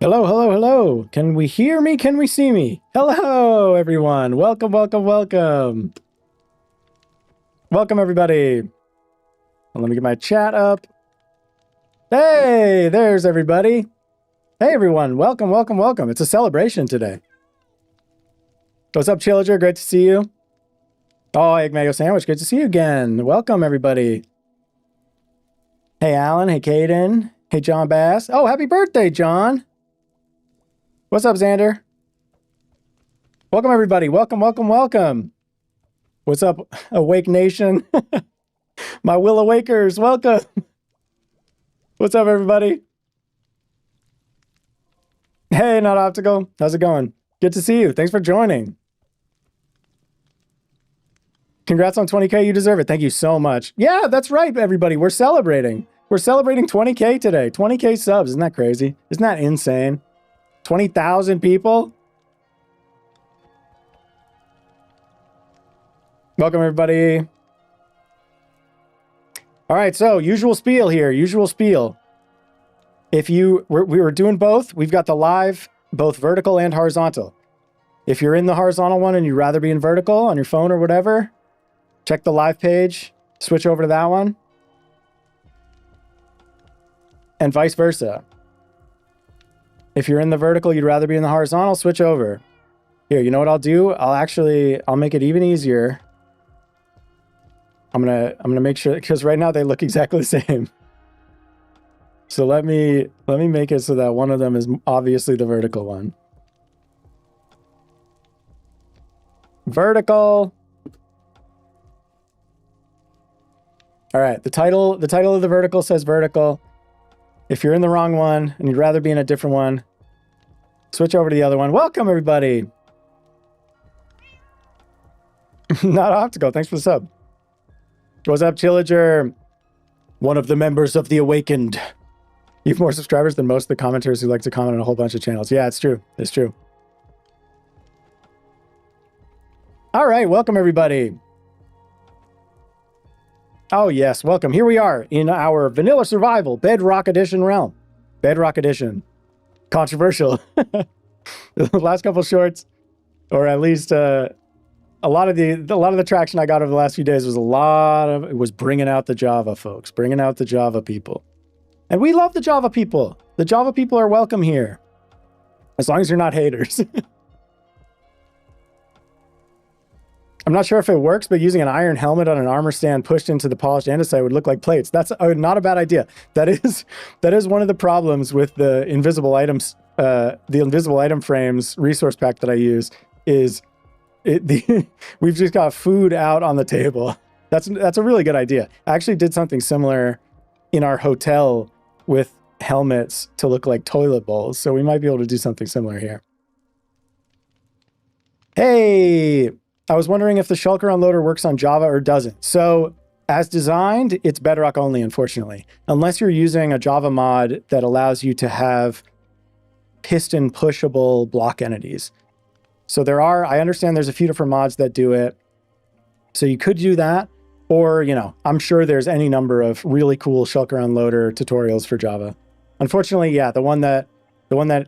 Hello, hello, hello. Can we hear me? Can we see me? Hello, everyone. Welcome, welcome, welcome. Welcome, everybody. Let me get my chat up. Hey, there's everybody. Hey, everyone. Welcome, welcome, welcome. It's a celebration today. What's up, Chillager? Great to see you. Oh, Egg Mayo Sandwich. Good to see you again. Welcome, everybody. Hey, Alan. Hey, Caden. Hey, John Bass. Oh, happy birthday, John. What's up, Xander? Welcome, everybody. Welcome, welcome, welcome. What's up, Awake Nation? My Will Awakers, welcome. What's up, everybody? Hey, Not Optical. How's it going? Good to see you. Thanks for joining. Congrats on 20K. You deserve it. Thank you so much. Yeah, that's right, everybody. We're celebrating. We're celebrating 20K today. 20K subs. Isn't that crazy? Isn't that insane? 20,000 people. Welcome, everybody. All right, so usual spiel here. Usual spiel. If we were doing both, we've got the live, both vertical and horizontal. If you're in the horizontal one and you'd rather be in vertical on your phone or whatever, check the live page, switch over to that one, and vice versa. If you're in the vertical, you'd rather be in the horizontal, switch over. Here, you know what I'll do? I'll make it even easier. I'm gonna make sure, because right now they look exactly the same. So let me make it so that one of them is obviously the vertical one. Vertical. All right, the title of the vertical says vertical. If you're in the wrong one and you'd rather be in a different one, switch over to the other one. Welcome, everybody. Not Optical. Thanks for the sub. What's up, Chillager? One of the members of the Awakened. You have more subscribers than most of the commenters who like to comment on a whole bunch of channels. Yeah, it's true. It's true. All right, welcome, everybody. Oh, yes, welcome. Here we are in our Vanilla Survival Bedrock Edition realm. Bedrock Edition. Controversial. The last couple shorts, or at least a lot of the traction I got over the last few days was bringing out the Java folks, bringing out the Java people. And we love the Java people. The Java people are welcome here, as long as you're not haters. I'm not sure if it works, but using an iron helmet on an armor stand pushed into the polished andesite would look like plates. That's not a bad idea. That is one of the problems with the invisible items, the invisible item frames resource pack that I use. We've just got food out on the table. That's a really good idea. I actually did something similar in our hotel with helmets to look like toilet bowls, so we might be able to do something similar here. Hey. I was wondering if the shulker unloader works on Java or doesn't. So as designed, it's Bedrock only, unfortunately, unless you're using a Java mod that allows you to have piston pushable block entities. So I understand there's a few different mods that do it. So you could do that, or, I'm sure there's any number of really cool shulker unloader tutorials for Java. Unfortunately, yeah, the one that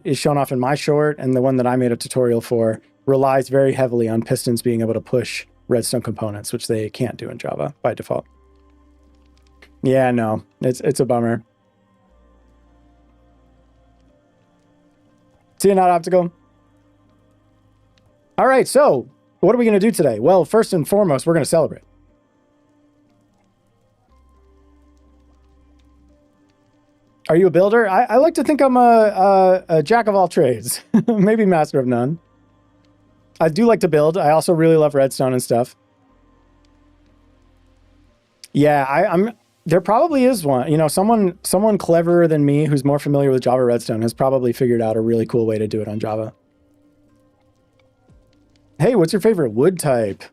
is shown off in my short and the one that I made a tutorial for relies very heavily on pistons being able to push redstone components, which they can't do in Java by default. Yeah, no, it's a bummer. See you, Not Optical. All right, so what are we going to do today? Well, first and foremost, we're going to celebrate. Are you a builder? I like to think I'm a jack of all trades, maybe master of none. I do like to build. I also really love redstone and stuff. Yeah, there probably is one. Someone cleverer than me who's more familiar with Java redstone has probably figured out a really cool way to do it on Java. Hey, what's your favorite wood type?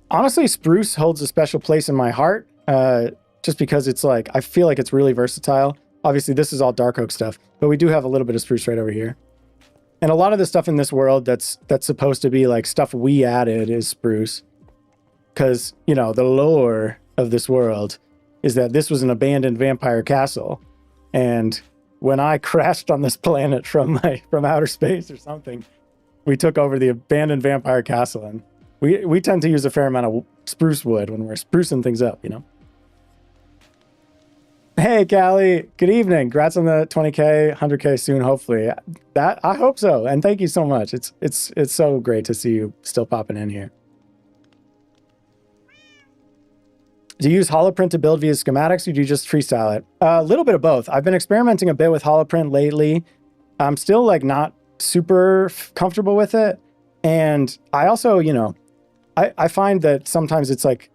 Honestly, spruce holds a special place in my heart, just because it's like, I feel like it's really versatile. Obviously, this is all dark oak stuff, but we do have a little bit of spruce right over here. And a lot of the stuff in this world that's supposed to be like stuff we added is spruce. Because, the lore of this world is that this was an abandoned vampire castle. And when I crashed on this planet from outer space or something. We took over the abandoned vampire castle, and we tend to use a fair amount of spruce wood when we're sprucing things up, you know. Hey, Callie, good evening. Congrats on the 20K, 100K soon, hopefully. That I hope so, and thank you so much. It's so great to see you still popping in here. Do you use holoprint to build via schematics, or do you just freestyle it? A little bit of both. I've been experimenting a bit with holoprint lately. I'm still like not super comfortable with it, and I also, you know, I find that sometimes it's like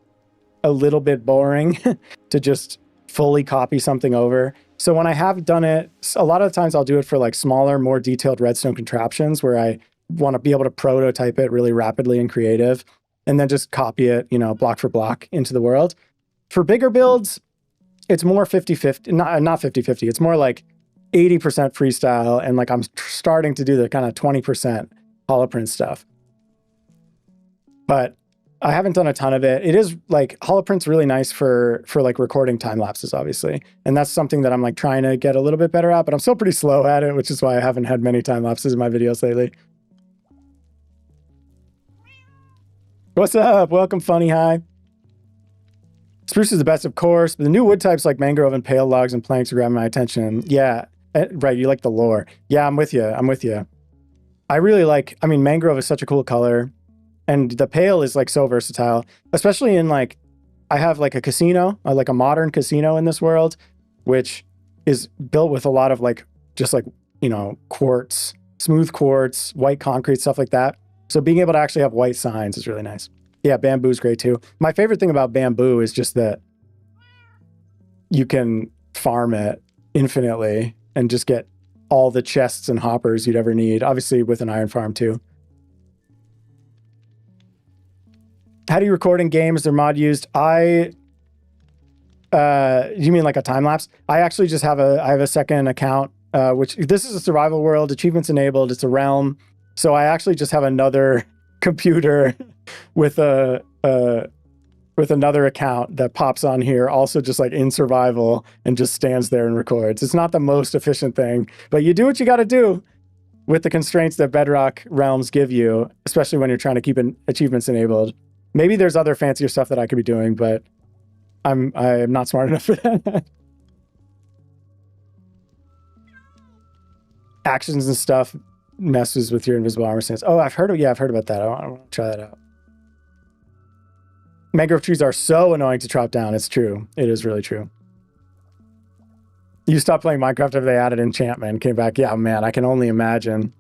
a little bit boring to just fully copy something over. So when I have done it, a lot of the times I'll do it for like smaller, more detailed redstone contraptions where I want to be able to prototype it really rapidly and creative, and then just copy it, you know, block for block into the world. For bigger builds, it's more 50-50, not 50-50. It's more like 80% freestyle, and like I'm starting to do the kind of 20% holoprint stuff. But I haven't done a ton of it. It is like holoprint's really nice for like recording time lapses, obviously. And that's something that I'm like trying to get a little bit better at, but I'm still pretty slow at it, which is why I haven't had many time lapses in my videos lately. What's up? Welcome, Funny Hi. Spruce is the best, of course, but the new wood types like mangrove and pale logs and planks are grabbing my attention. Yeah, right. You like the lore. Yeah, I'm with you. I'm with you. I really like, I mean, mangrove is such a cool color. And the pale is like so versatile, especially in like, I have like a casino, like a modern casino in this world, which is built with a lot of like, just like, you know, quartz, smooth quartz, white concrete, stuff like that. So being able to actually have white signs is really nice. Yeah, bamboo is great too. My favorite thing about bamboo is just that you can farm it infinitely and just get all the chests and hoppers you'd ever need. Obviously with an iron farm too. How do you record in games? They're mod used. You mean like a time lapse? I actually just have a second account, which this is a survival world, achievements enabled. It's a realm. So I actually just have another computer with with another account that pops on here, also just like in survival, and just stands there and records. It's not the most efficient thing, but you do what you got to do with the constraints that Bedrock realms give you, especially when you're trying to keep achievements enabled. Maybe there's other fancier stuff that I could be doing, but I'm not smart enough for that. Actions and stuff messes with your invisible armor stance. Oh, I've heard about that. I want to try that out. Mangrove trees are so annoying to chop down. It's true. It is really true. You stopped playing Minecraft after they added enchantment, came back. Yeah, man, I can only imagine.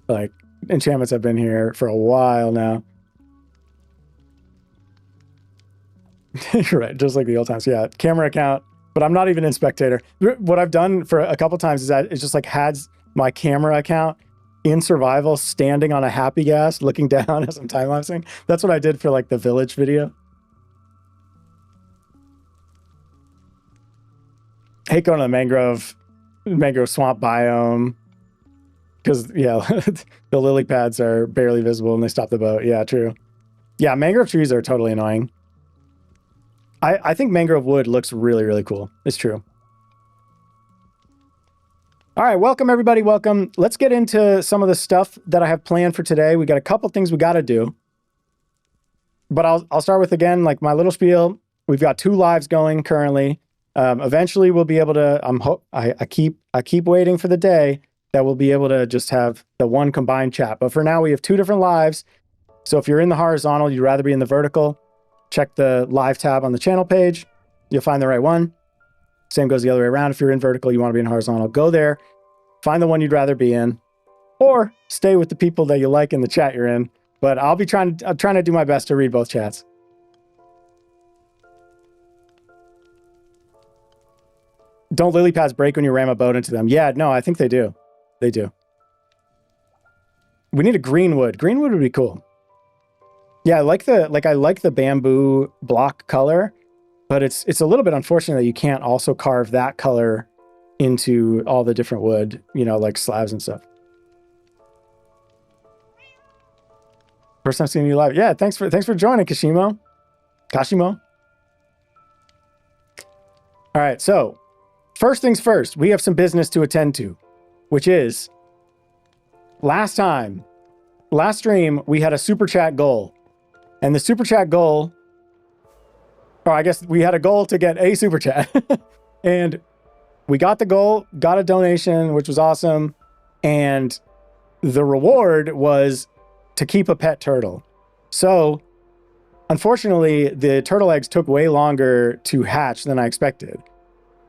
Like, enchantments have been here for a while now. You're right, just like the old times. Yeah, camera account, but I'm not even in spectator. What I've done for a couple times is that it's just like had my camera account in survival standing on a happy gas looking down as I'm time-lapsing. That's what I did for like the village video. I hate going to the mangrove swamp biome because, yeah, the lily pads are barely visible and they stop the boat. Yeah, true. Yeah, mangrove trees are totally annoying. I think mangrove wood looks really, really cool. It's true. All right, welcome everybody, welcome. Let's get into some of the stuff that I have planned for today. We got a couple things we got to do. But I'll start with, again, like my little spiel. We've got 2 lives going currently. Eventually we'll be able to, I keep waiting for the day that we'll be able to just have the one combined chat. But for now we have 2 different lives. So if you're in the horizontal, you'd rather be in the vertical, check the live tab on the channel page. You'll find the right one. Same goes the other way around. If you're in vertical, you want to be in horizontal, go there, find the one you'd rather be in, or stay with the people that you like in the chat you're in. But I'm trying to do my best to read both chats. Don't lily pads break when you ram a boat into them? Yeah, no, I think they do. They do. We need a green wood. Green wood would be cool. Yeah, I like the bamboo block color, but it's a little bit unfortunate that you can't also carve that color into all the different wood, you know, like slabs and stuff. First time seeing you live. Yeah, thanks for joining, Kashimo. All right, so first things first, we have some business to attend to, which is last stream, we had a super chat goal. And the super chat goal, or I guess we had a goal to get a super chat. And we got the goal, got a donation, which was awesome. And the reward was to keep a pet turtle. So unfortunately, the turtle eggs took way longer to hatch than I expected.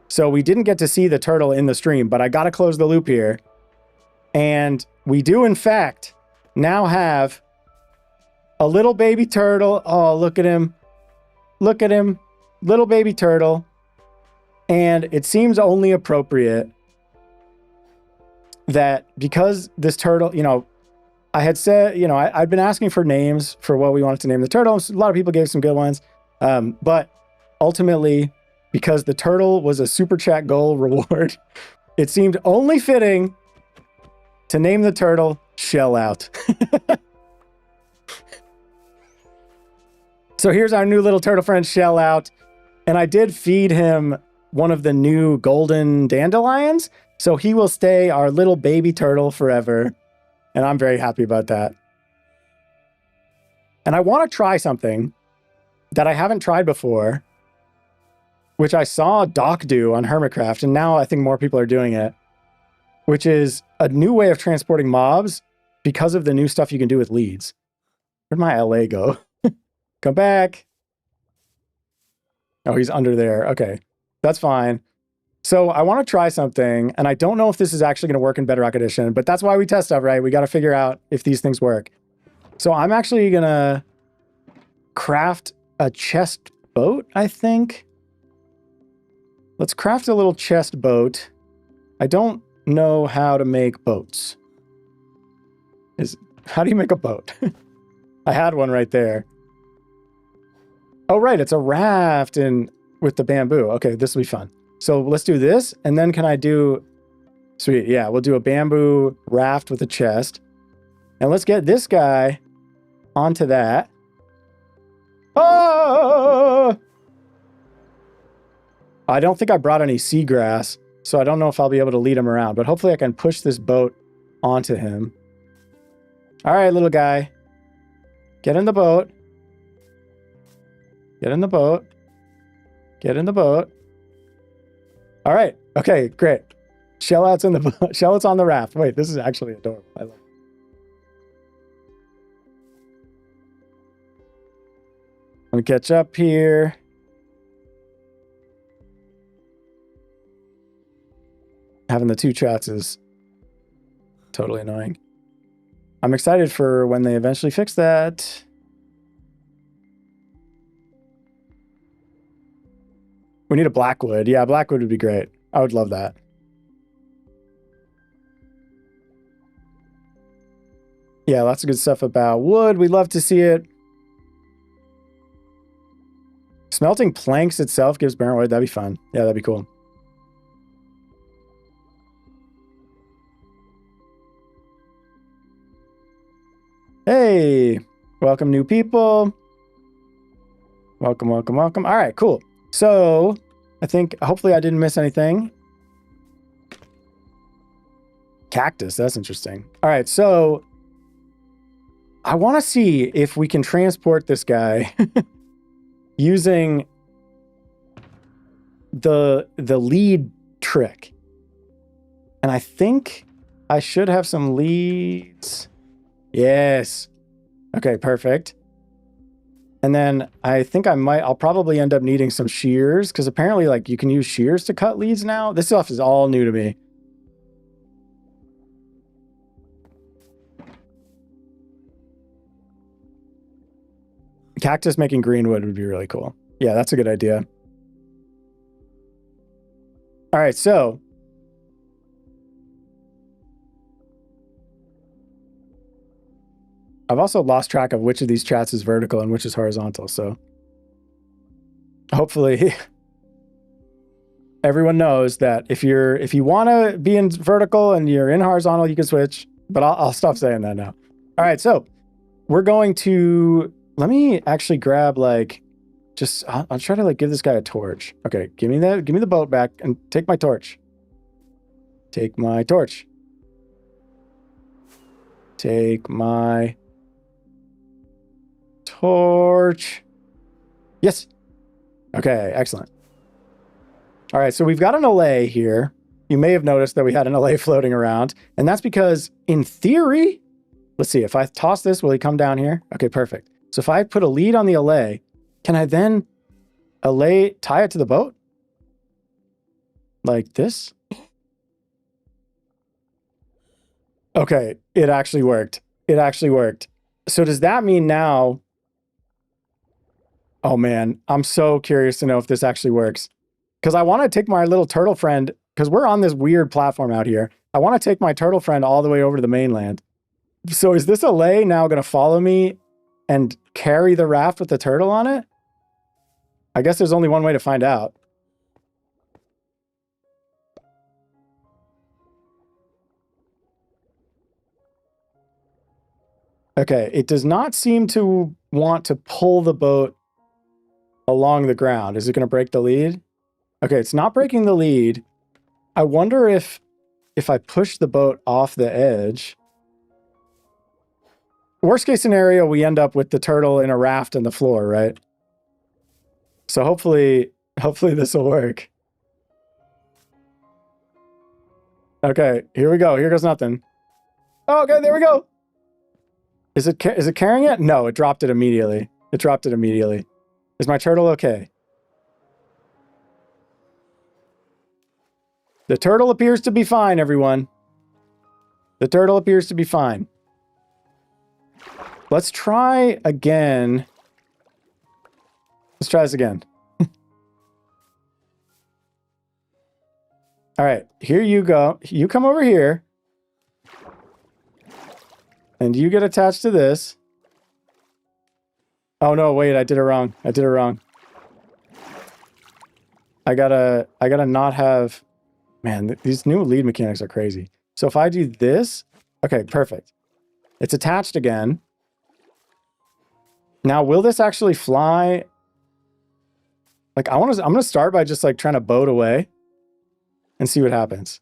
So we didn't get to see the turtle in the stream, but I got to close the loop here. And we do, in fact, now have a little baby turtle. Oh, look at him. Look at him. Little baby turtle. And it seems only appropriate that because this turtle, you know, I had said, you know, I'd been asking for names for what we wanted to name the turtle. A lot of people gave some good ones. But ultimately, because the turtle was a super chat goal reward, it seemed only fitting to name the turtle Shell Out. So here's our new little turtle friend, Shell Out. And I did feed him one of the new golden dandelions. So he will stay our little baby turtle forever. And I'm very happy about that. And I want to try something that I haven't tried before, which I saw Doc do on Hermitcraft. And now I think more people are doing it, which is a new way of transporting mobs because of the new stuff you can do with leads. Where'd my LA go? Come back. Oh, he's under there. Okay, that's fine. So I want to try something, and I don't know if this is actually going to work in Bedrock Edition, but that's why we test stuff, right? We got to figure out if these things work. So I'm actually going to craft a chest boat, I think. Let's craft a little chest boat. I don't know how to make boats. How do you make a boat? I had one right there. Oh, right. It's a raft with the bamboo. Okay, this will be fun. So let's do this. And then can I do... Sweet. Yeah, we'll do a bamboo raft with a chest. And let's get this guy onto that. Oh! I don't think I brought any seagrass, so I don't know if I'll be able to lead him around. But hopefully I can push this boat onto him. All right, little guy. Get in the boat. Get in the boat. Get in the boat. All right. Okay, great. Shell Out's in the boat. Shell Out's on the raft. Wait, this is actually adorable. I love it. Let me catch up here. Having the two chats is totally annoying. I'm excited for when they eventually fix that. We need a blackwood. Yeah, blackwood would be great. I would love that. Yeah, lots of good stuff about wood. We'd love to see it. Smelting planks itself gives burnt wood. That'd be fun. Yeah, that'd be cool. Hey, welcome new people. Welcome, welcome, welcome. All right, cool. So I think hopefully I didn't miss anything. Cactus, that's interesting. All right, so I want to see if we can transport this guy using the lead trick. And I think I should have some leads. Yes. Okay, perfect. And then I think I'll probably end up needing some shears, because apparently like you can use shears to cut leads now. This stuff is all new to me. Cactus making greenwood would be really cool. Yeah, that's a good idea. All right, so I've also lost track of which of these chats is vertical and which is horizontal, so hopefully everyone knows that if you want to be in vertical and you're in horizontal, you can switch, but I'll stop saying that now. All right, so we're going to, let me actually grab like Just, I'll try to like give this guy a torch. Okay, give me the boat back and take my torch. Take my torch. Take my torch. Yes. Okay, excellent. All right, so we've got an allay here. You may have noticed that we had an allay floating around, and that's because in theory, let's see, if I toss this, will he come down here? Okay, perfect. So if I put a lead on the allay, can I then tie it to the boat? Like this? Okay, it actually worked. It actually worked. So does that mean now... Oh man, I'm so curious to know if this actually works. Because I want to take my little turtle friend, because we're on this weird platform out here. I want to take my turtle friend all the way over to the mainland. So is this allay now going to follow me and carry the raft with the turtle on it? I guess there's only one way to find out. Okay, it does not seem to want to pull the boat along the ground. Is it going to break the lead? Okay, it's not breaking the lead. I wonder if I push the boat off the edge... Worst case scenario, we end up with the turtle in a raft on the floor, right? So hopefully this will work. Okay, here we go. Here goes nothing. Oh, okay, there we go. Is it carrying it? No, it dropped it immediately. It dropped it immediately. Is my turtle okay? The turtle appears to be fine, everyone. The turtle appears to be fine. Let's try again. Let's try this again. All right, here you go. You come over here. And you get attached to this. Oh no, wait, I did it wrong. I did it wrong. I gotta not have... Man, these new lead mechanics are crazy. So if I do this... Okay, perfect. It's attached again. Now, will this actually fly? Like, I'm gonna start by just like trying to boat away and see what happens.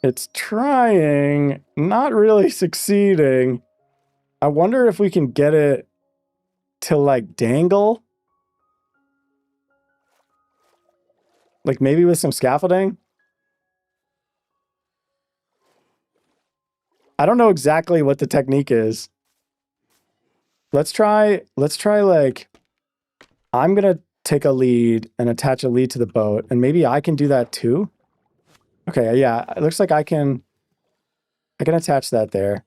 It's trying, not really succeeding. I wonder if we can get it to like dangle. Like maybe with some scaffolding. I don't know exactly what the technique is. Let's try like, I'm gonna take a lead and attach a lead to the boat, and maybe I can do that too. Okay, yeah, it looks like I can attach that there.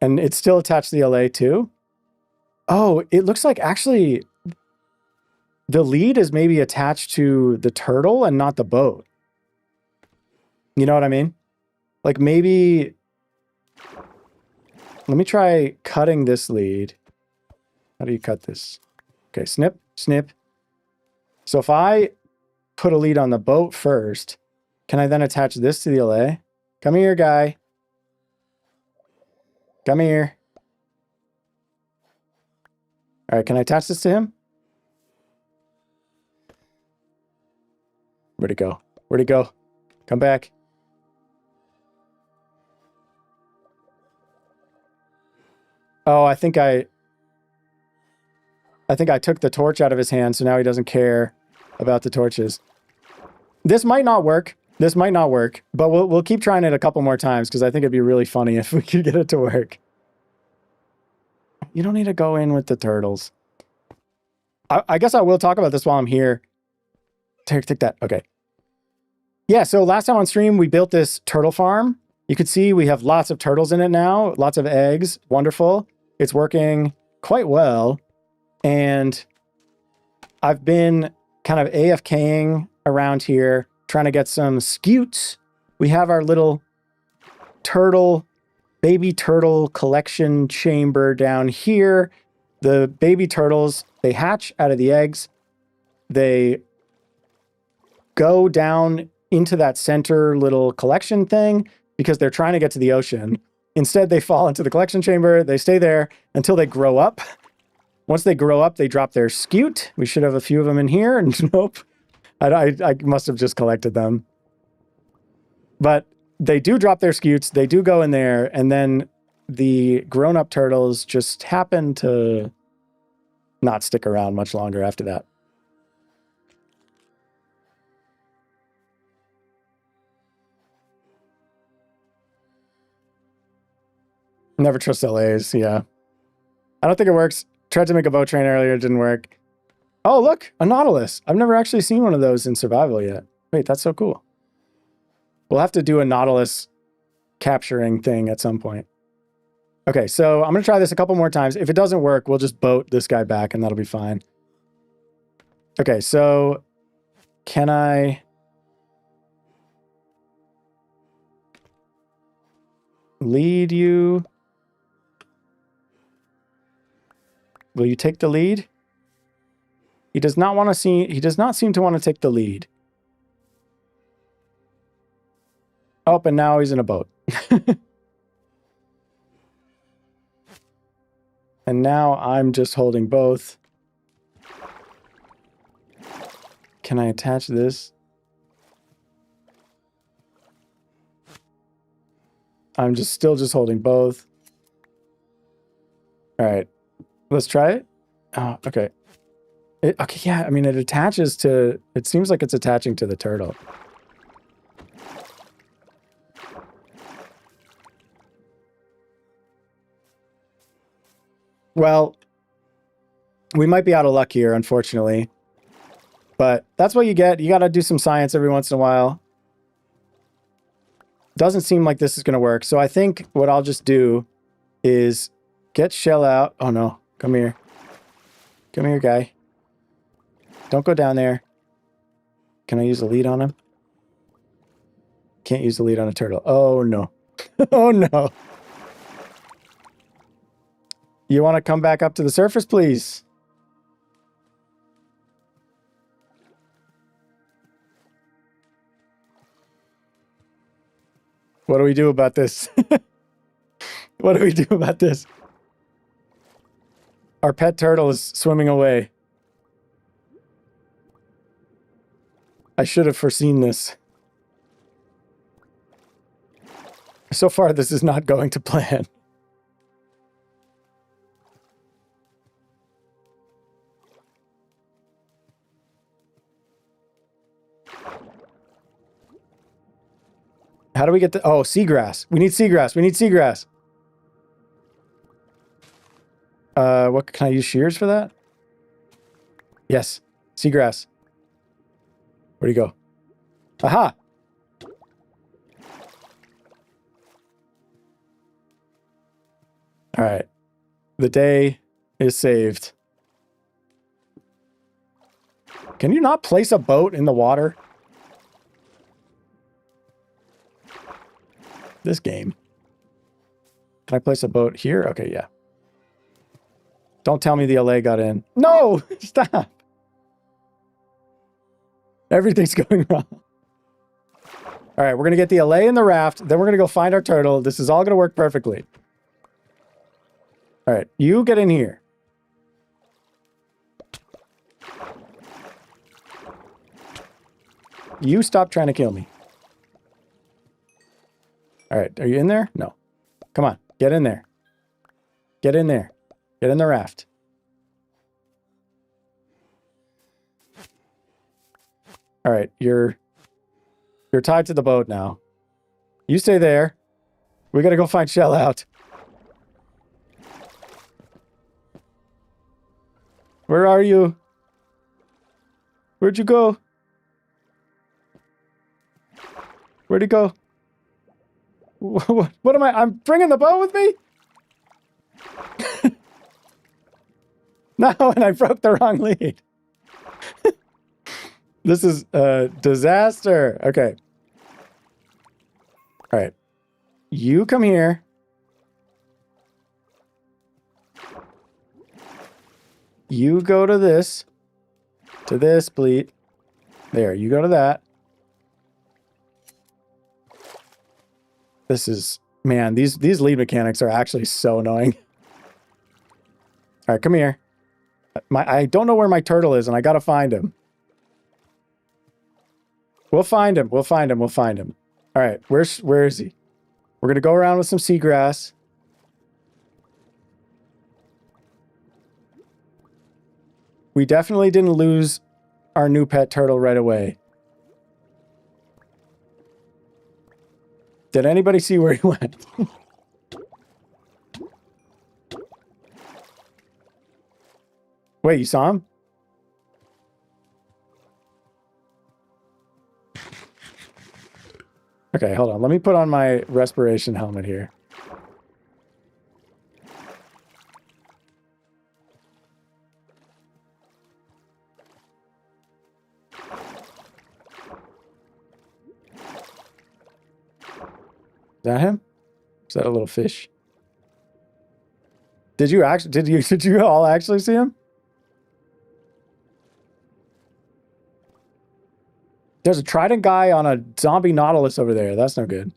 And it's still attached to the LA too. Oh, it looks like actually the lead is maybe attached to the turtle and not the boat. You know what I mean? Like maybe... Let me try cutting this lead. How do you cut this? Okay, snip, snip. So if I put a lead on the boat first, can I then attach this to the LA? Come here, guy. Come here. All right, can I attach this to him? Where'd he go? Where'd he go? Come back. Oh, I think I took the torch out of his hand, so now he doesn't care about the torches. This might not work. This might not work, but we'll keep trying it a couple more times because I think it'd be really funny if we could get it to work. You don't need to go in with the turtles. I guess I will talk about this while I'm here. Take that. Okay. Yeah, so last time on stream, we built this turtle farm. You could see we have lots of turtles in it now, lots of eggs. Wonderful. It's working quite well. And I've been kind of AFKing around here, trying to get some scutes. We have our little baby turtle collection chamber down here. The baby turtles, they hatch out of the eggs. They go down into that center little collection thing because they're trying to get to the ocean. Instead, they fall into the collection chamber. They stay there until they grow up. Once they grow up, they drop their scute. We should have a few of them in here. Nope. I must have just collected them. But they do drop their scutes. They do go in there. And then the grown-up turtles just happen to not stick around much longer after that. Never trust LAs, yeah. I don't think it works. Tried to make a boat train earlier, it didn't work. Oh, look, a Nautilus. I've never actually seen one of those in survival yet. Wait, that's so cool. We'll have to do a Nautilus capturing thing at some point. Okay, so I'm going to try this a couple more times. If it doesn't work, we'll just boat this guy back and that'll be fine. Okay, so can I... lead you? Will you take the lead? He does not want to see... He does not seem to want to take the lead. Oh, and now he's in a boat. And now I'm just holding both. Can I attach this? I'm still just holding both. All right, let's try it. Oh, okay. Okay, yeah, I mean, it attaches to... It seems like it's attaching to the turtle. Well, we might be out of luck here, unfortunately. But that's what you get. You got to do some science every once in a while. Doesn't seem like this is going to work. So I think what I'll just do is get shell out. Oh, no. Come here. Come here, guy. Don't go down there. Can I use the lead on him? Can't use the lead on a turtle. Oh, no. Oh, no. You want to come back up to the surface, please? What do we do about this? What do we do about this? Our pet turtle is swimming away. I should have foreseen this. So far, this is not going to plan. How do we get the... Oh, seagrass. We need seagrass. We need seagrass. What can I use shears for that? Yes. Seagrass. Where'd he go? Aha! All right. The day is saved. Can you not place a boat in the water? This game. Can I place a boat here? Okay, yeah. Don't tell me the LA got in. No! Stop! Everything's going wrong. All right, we're going to get the LA in the raft. Then we're going to go find our turtle. This is all going to work perfectly. All right, you get in here. You stop trying to kill me. All right, are you in there? No. Come on, get in there. Get in there. Get in the raft. All right, you're tied to the boat now. You stay there. We gotta go find Shell out. Where are you? Where'd you go? Where'd he go? What am I? I'm bringing the boat with me? No, and I broke the wrong lead. This is a disaster. Okay. All right. You come here. You go to this. To this, please. There, you go to that. This is Man, these lead mechanics are actually so annoying. All right, come here. I don't know where my turtle is, and I gotta find him. We'll find him. We'll find him. We'll find him. All right, where is he? We're gonna go around with some seagrass. We definitely didn't lose our new pet turtle right away. Did anybody see where he went? Wait, you saw him? Okay, hold on. Let me put on my respiration helmet here. Is that him? Is that a little fish? Did you all actually see him? There's a trident guy on a zombie nautilus over there. That's no good.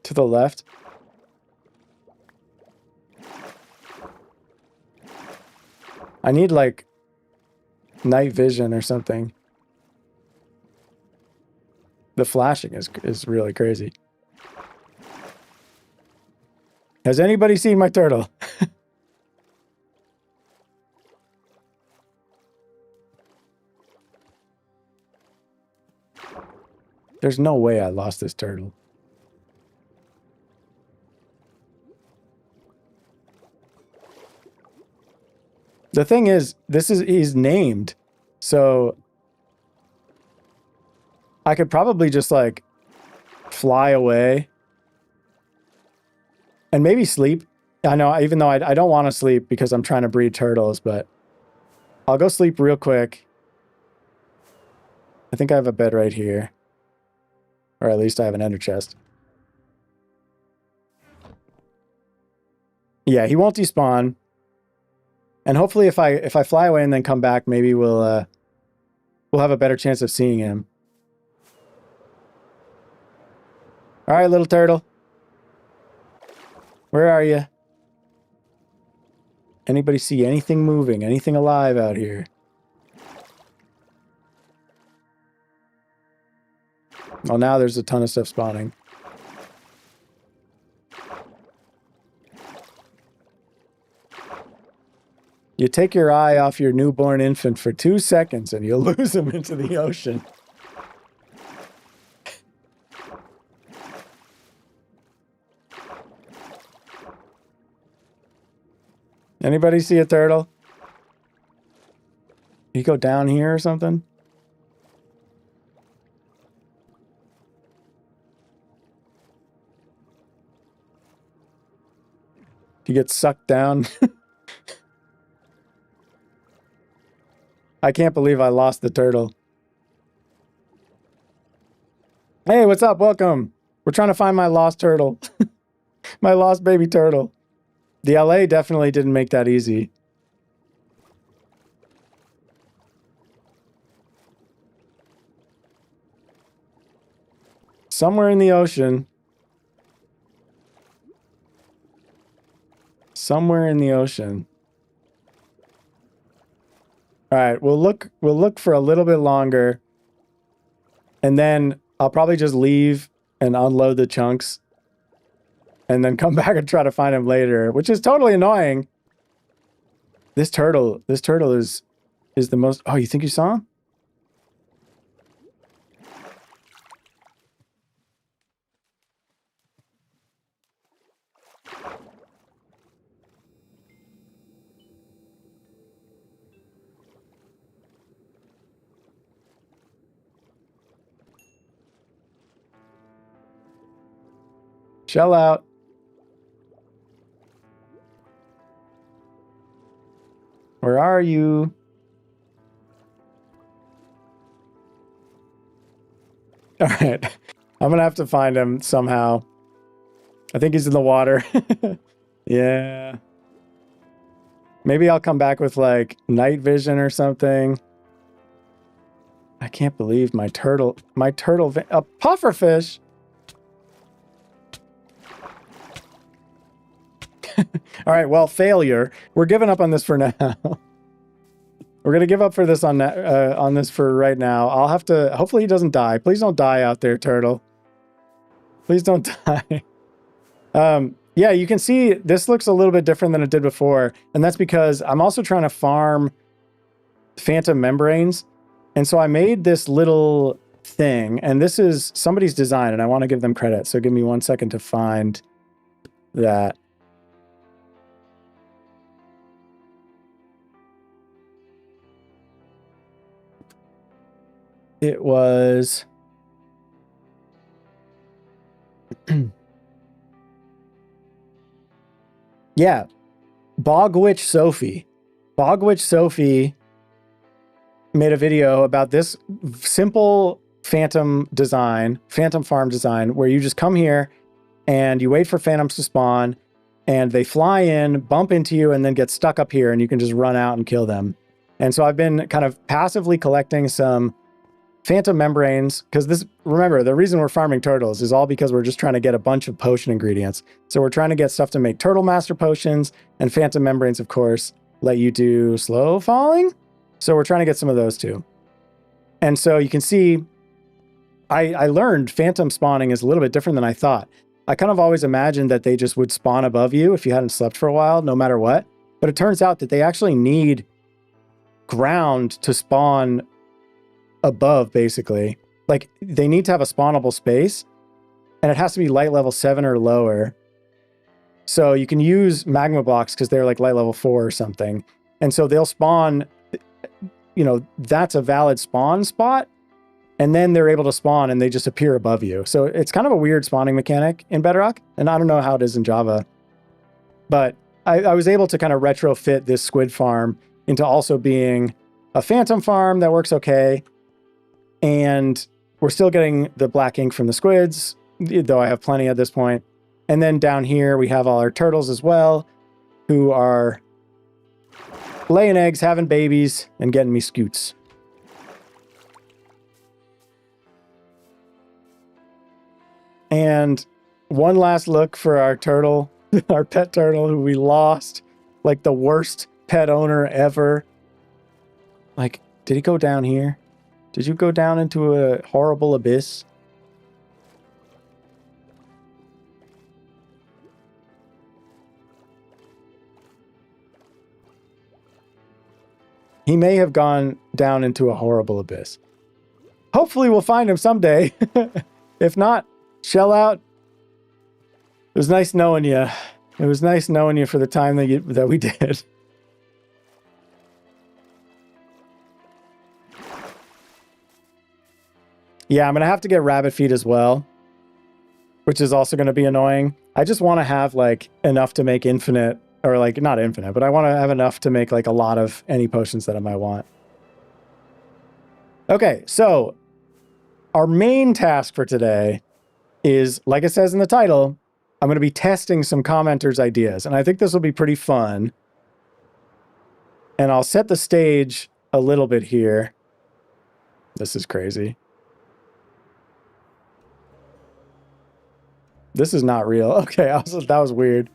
To the left. I need like night vision or something. The flashing is really crazy. Has anybody seen my turtle? There's no way I lost this turtle. The thing is, he's named, so I could probably just like fly away and maybe sleep. I know, even though I don't want to sleep because I'm trying to breed turtles, but I'll go sleep real quick. I think I have a bed right here. Or at least I have an ender chest. Yeah, he won't despawn. And hopefully if I fly away and then come back, maybe we'll have a better chance of seeing him. All right, little turtle. Where are you? Anybody see anything moving, anything alive out here? Well, now there's a ton of stuff spawning. You take your eye off your newborn infant for 2 seconds and you'll lose him into the ocean. Anybody see a turtle? You go down here or something? You get sucked down. I can't believe I lost the turtle. Hey, what's up? Welcome. We're trying to find my lost turtle. My lost baby turtle. The LA definitely didn't make that easy. Somewhere in the ocean. Somewhere in the ocean. All right, we'll look for a little bit longer. And then I'll probably just leave and unload the chunks. And then come back and try to find him later, which is totally annoying. This turtle is the most... Oh, you think you saw him? Shell out. Where are you? All right. I'm gonna have to find him somehow. I think he's in the water. Yeah. Maybe I'll come back with like night vision or something. I can't believe my turtle, a pufferfish. All right, well, failure. We're giving up on this for now. We're gonna give up for this on this for right now. I'll have to. Hopefully, he doesn't die. Please don't die out there, turtle. Please don't die. Yeah, you can see this looks a little bit different than it did before, and that's because I'm also trying to farm phantom membranes, and so I made this little thing, and this is somebody's design, and I want to give them credit. So give me 1 second to find that. It was... yeah, Bogwitch Sophie. Bogwitch Sophie made a video about this simple phantom design, phantom farm design, where you just come here and you wait for phantoms to spawn, and they fly in, bump into you, and then get stuck up here, and you can just run out and kill them. And so I've been kind of passively collecting some phantom membranes, because this, remember, the reason we're farming turtles is all because we're just trying to get a bunch of potion ingredients. So we're trying to get stuff to make turtle master potions, and phantom membranes, of course, let you do slow falling. So we're trying to get some of those too. And so you can see, I learned phantom spawning is a little bit different than I thought. I kind of always imagined that they just would spawn above you if you hadn't slept for a while, no matter what. But it turns out that they actually need ground to spawn above, basically. Like, they need to have a spawnable space, and it has to be light level 7 or lower. So you can use magma blocks because they're like light level 4 or something. And so they'll spawn, you know, that's a valid spawn spot. And then they're able to spawn and they just appear above you. So it's kind of a weird spawning mechanic in Bedrock. And I don't know how it is in Java. But I was able to kind of retrofit this squid farm into also being a phantom farm that works okay. And we're still getting the black ink from the squids, though I have plenty at this point. And then down here, we have all our turtles as well, who are laying eggs, having babies, and getting me scoots. And one last look for our turtle, our pet turtle, who we lost, like the worst pet owner ever. Like, did he go down here? Did you go down into a horrible abyss? He may have gone down into a horrible abyss. Hopefully we'll find him someday. If not, shell out. It was nice knowing you. It was nice knowing you for the time that we did. Yeah, I'm going to have to get rabbit feed as well, which is also going to be annoying. I just want to have like enough to make infinite, or like not infinite, but I want to have enough to make like a lot of any potions that I might want. Okay, so our main task for today is, like it says in the title, I'm going to be testing some commenters' ideas, and I think this will be pretty fun. And I'll set the stage a little bit here. This is crazy. This is not real. Okay, that was weird.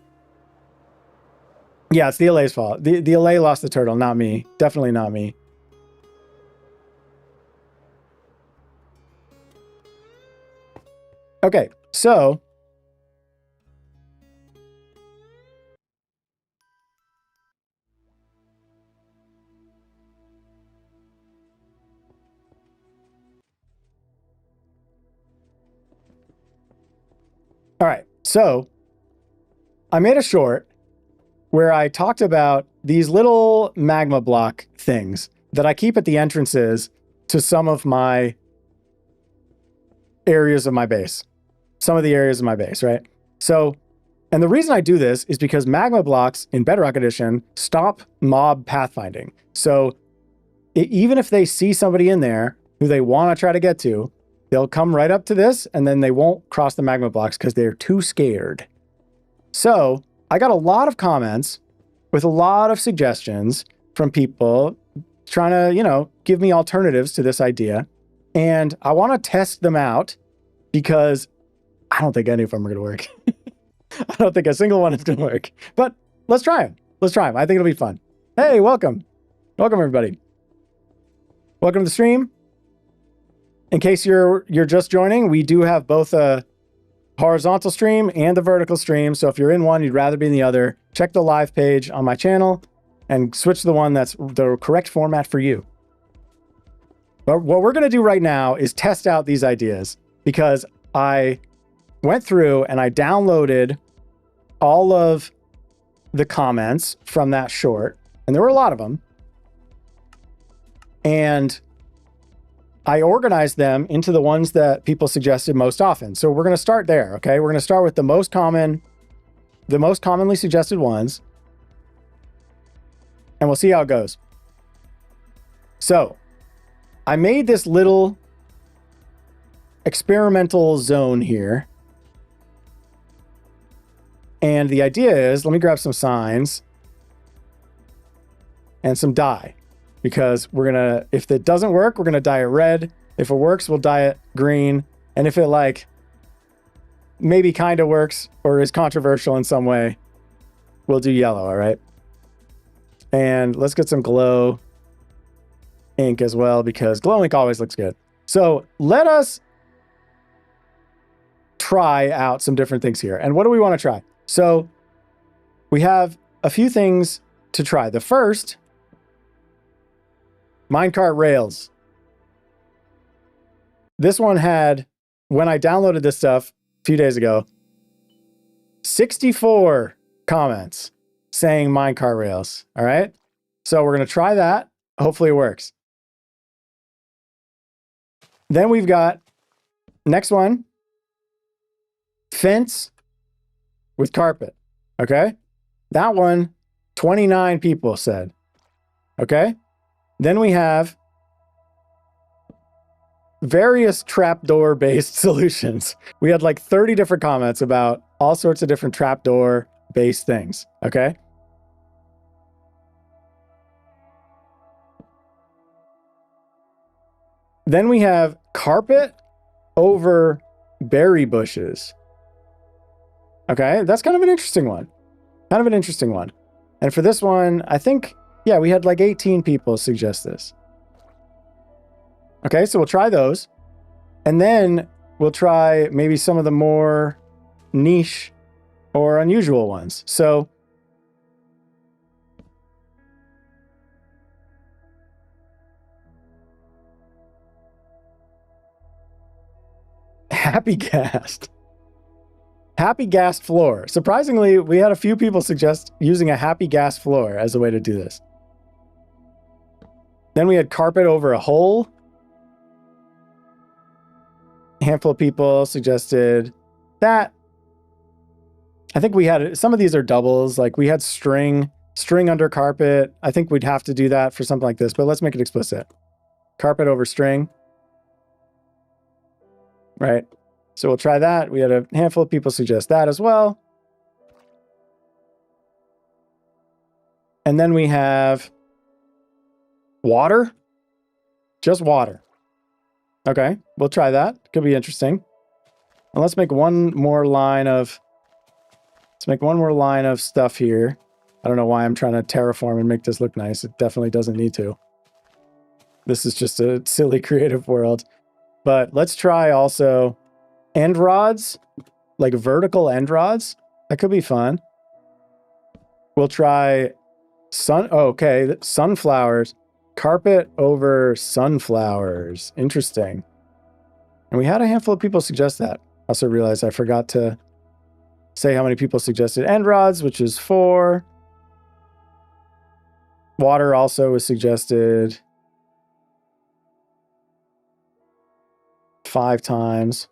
Yeah, it's the LA's fault. The LA lost the turtle, not me. Definitely not me. Okay, so all right, so I made a short where I talked about these little magma block things that I keep at the entrances to some of my areas of my base. Some of the areas of my base, right? So, and the reason I do this is because magma blocks in Bedrock Edition stop mob pathfinding. So even if they see somebody in there who they want to try to get to, they'll come right up to this and then they won't cross the magma blocks because they're too scared. So I got a lot of comments with a lot of suggestions from people trying to, you know, give me alternatives to this idea. And I want to test them out because I don't think any of them are going to work. I don't think a single one is going to work. But let's try them. Let's try them. I think it'll be fun. Hey, welcome. Welcome, everybody. Welcome to the stream. In case you're just joining, we do have both a horizontal stream and a vertical stream. So if you're in one, you'd rather be in the other, check the live page on my channel and switch to the one that's the correct format for you. But what we're going to do right now is test out these ideas because I went through and I downloaded all of the comments from that short, and there were a lot of them. And I organized them into the ones that people suggested most often. So we're going to start there, okay? We're going to start with the most commonly suggested ones, and we'll see how it goes. So I made this little experimental zone here. And the idea is, let me grab some signs and some dye, because we're going to, if it doesn't work, we're going to dye it red. If it works, we'll dye it green. And if it like maybe kind of works or is controversial in some way, we'll do yellow, all right? And let's get some glow ink as well, because glow ink always looks good. So let us try out some different things here. And what do we want to try? So we have a few things to try. The first, minecart rails. This one had, when I downloaded this stuff a few days ago, 64 comments saying minecart rails. All right. So we're going to try that. Hopefully it works. Then we've got next one, fence with carpet. Okay. That one, 29 people said. Okay. Then we have various trapdoor based solutions. We had like 30 different comments about all sorts of different trapdoor based things. Okay. Then we have carpet over berry bushes. Okay, that's kind of an interesting one. Kind of an interesting one. And for this one, I think, yeah, we had like 18 people suggest this. Okay, so we'll try those. And then we'll try maybe some of the more niche or unusual ones. So happy gassed. Happy gassed floor. Surprisingly, we had a few people suggest using a happy gas floor as a way to do this. Then we had carpet over a hole. A handful of people suggested that. I think we had, some of these are doubles. Like we had string under carpet. I think we'd have to do that for something like this, but let's make it explicit. Carpet over string. Right. So we'll try that. We had a handful of people suggest that as well. And then we have water. Just water. Okay, we'll try that. Could be interesting. And let's make one more line of stuff here. I don't know why I'm trying to terraform and make this look nice. It definitely doesn't need to. This is just a silly creative world. But let's try also end rods, like vertical end rods. That could be fun. We'll try sunflowers. Carpet over sunflowers. Interesting. And we had a handful of people suggest that. Also realized I forgot to say how many people suggested end rods, which is 4. Water also was suggested 5 times.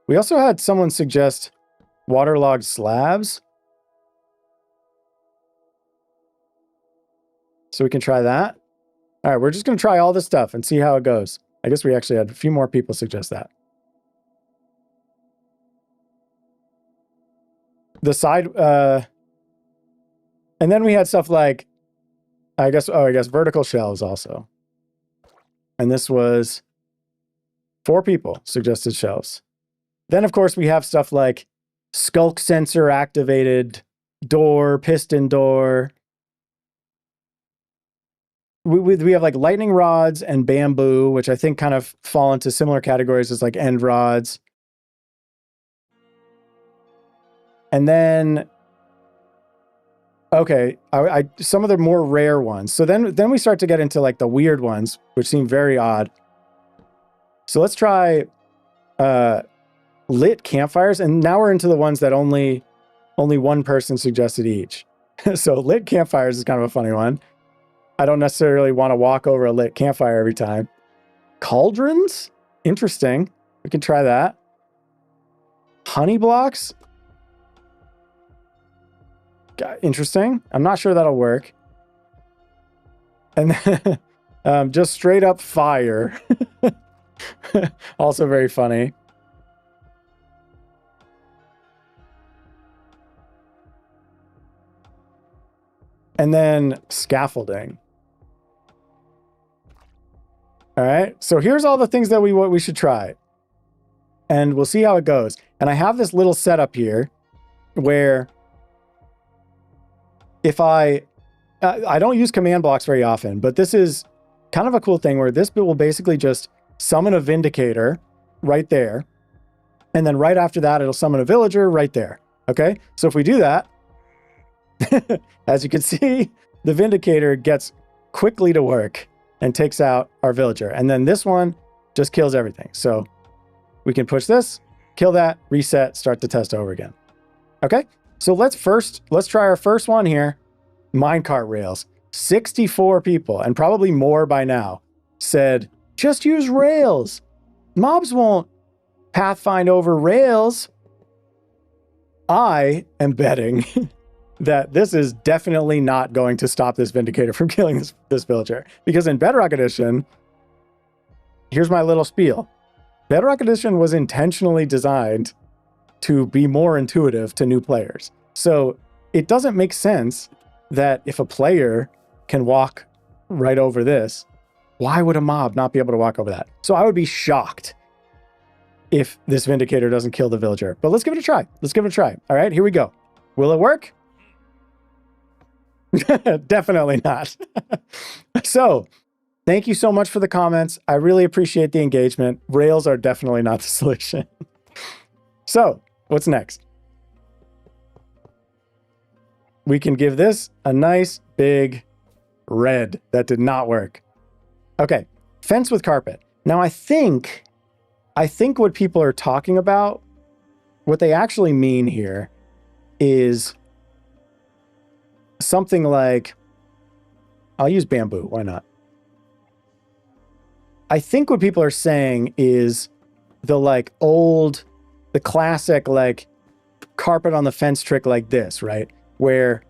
We also had someone suggest waterlogged slabs. So we can try that. All right, we're just going to try all this stuff and see how it goes. I guess we actually had a few more people suggest that. The side, and then we had stuff like, I guess vertical shelves also. And this was 4 people suggested shelves. Then, of course, we have stuff like skulk sensor activated door, piston door. We have like lightning rods and bamboo, which I think kind of fall into similar categories as like end rods. And then, okay, some of the more rare ones. So then we start to get into like the weird ones, which seem very odd. So let's try lit campfires, and now we're into the ones that only one person suggested each. So lit campfires is kind of a funny one. I don't necessarily want to walk over a lit campfire every time. Cauldrons? Interesting. We can try that. Honey blocks? Interesting. I'm not sure that'll work. And then just straight up fire. Also very funny. And then scaffolding. All right, so here's all the things that we should try. And we'll see how it goes. And I have this little setup here where if I don't use command blocks very often, but this is kind of a cool thing where this will basically just summon a Vindicator right there. And then right after that, it'll summon a Villager right there. Okay, so if we do that, as you can see, the Vindicator gets quickly to work and takes out our Villager. And then this one just kills everything. So we can push this, kill that, reset, start the test over again. Okay, so let's try our first one here. Minecart rails. 64 people, and probably more by now, said, just use rails. Mobs won't pathfind over rails. I am betting that this is definitely not going to stop this Vindicator from killing this Villager. Because in Bedrock Edition, here's my little spiel. Bedrock Edition was intentionally designed to be more intuitive to new players. So it doesn't make sense that if a player can walk right over this, why would a mob not be able to walk over that? So I would be shocked if this Vindicator doesn't kill the Villager. But let's give it a try. Let's give it a try. All right, here we go. Will it work? Definitely not. So thank you so much for the comments. I really appreciate the engagement. Rails are definitely not the solution. So what's next? We can give this a nice big red. That did not work. Okay, fence with carpet. Now I think what people are talking about, what they actually mean here is something like, I'll use bamboo, why not? I think what people are saying is the classic like carpet on the fence trick like this, right? Where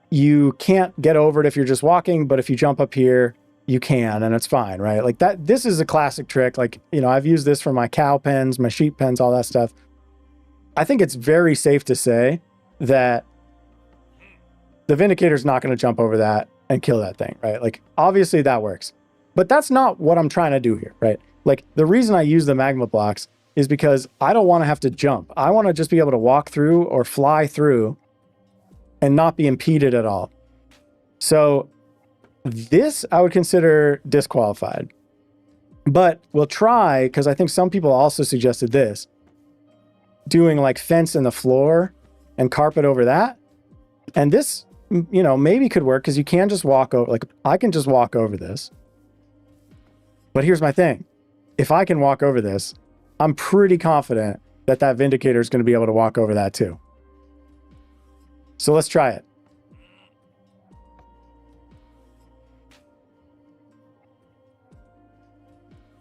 you can't get over it if you're just walking, but if you jump up here, you can, and it's fine, right? Like that, this is a classic trick. Like, you know, I've used this for my cow pens, my sheep pens, all that stuff. I think it's very safe to say that the Vindicator's not going to jump over that and kill that thing, right? Like, obviously that works. But that's not what I'm trying to do here, right? Like, the reason I use the magma blocks is because I don't want to have to jump. I want to just be able to walk through or fly through and not be impeded at all. So this I would consider disqualified. But we'll try, because I think some people also suggested this, doing like fence in the floor and carpet over that. And this, you know, maybe could work because you can just walk over, like I can just walk over this. But here's my thing. If I can walk over this, I'm pretty confident that that Vindicator is going to be able to walk over that too. So let's try it.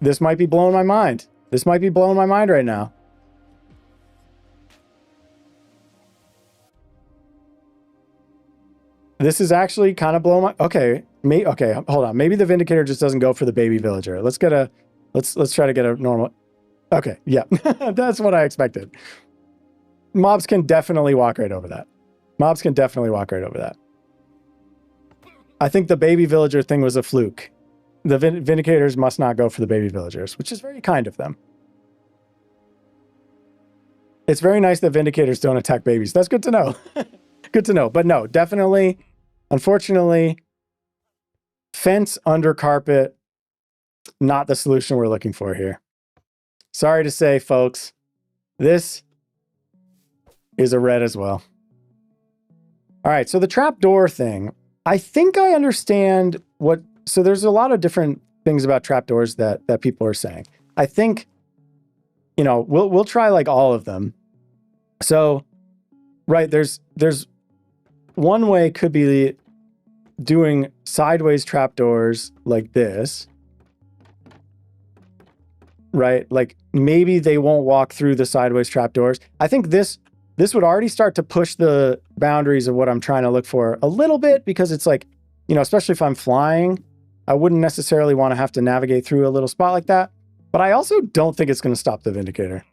This might be blowing my mind. This might be blowing my mind right now. This is actually kind of blowing my... Okay, okay, hold on. Maybe the Vindicator just doesn't go for the baby Villager. Let's try to get a normal... Okay, yeah, that's what I expected. Mobs can definitely walk right over that. Mobs can definitely walk right over that. I think the baby Villager thing was a fluke. The Vindicators must not go for the baby villagers, which is very kind of them. It's very nice that Vindicators don't attack babies. That's good to know. Good to know. But no, definitely, unfortunately, fence under carpet, not the solution we're looking for here. Sorry to say, folks, this is a red as well. All right, so the trapdoor thing, I think I understand what... So there's a lot of different things about trapdoors that people are saying. I think, you know, we'll try like all of them. So, right, there's one way could be doing sideways trapdoors like this. Right? Like maybe they won't walk through the sideways trapdoors. I think this would already start to push the boundaries of what I'm trying to look for a little bit, because it's like, you know, especially if I'm flying, I wouldn't necessarily want to have to navigate through a little spot like that. But I also don't think it's going to stop the Vindicator.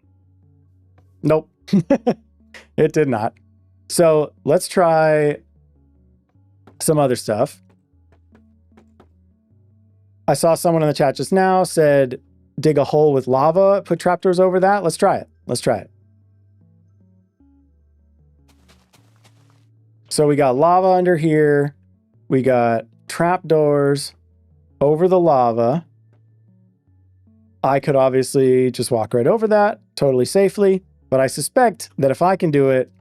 Nope. It did not. So let's try some other stuff. I saw someone in the chat just now said, dig a hole with lava, put trapdoors over that. Let's try it. Let's try it. So we got lava under here. We got trapdoors over the lava. I could obviously just walk right over that totally safely, but I suspect that if I can do it,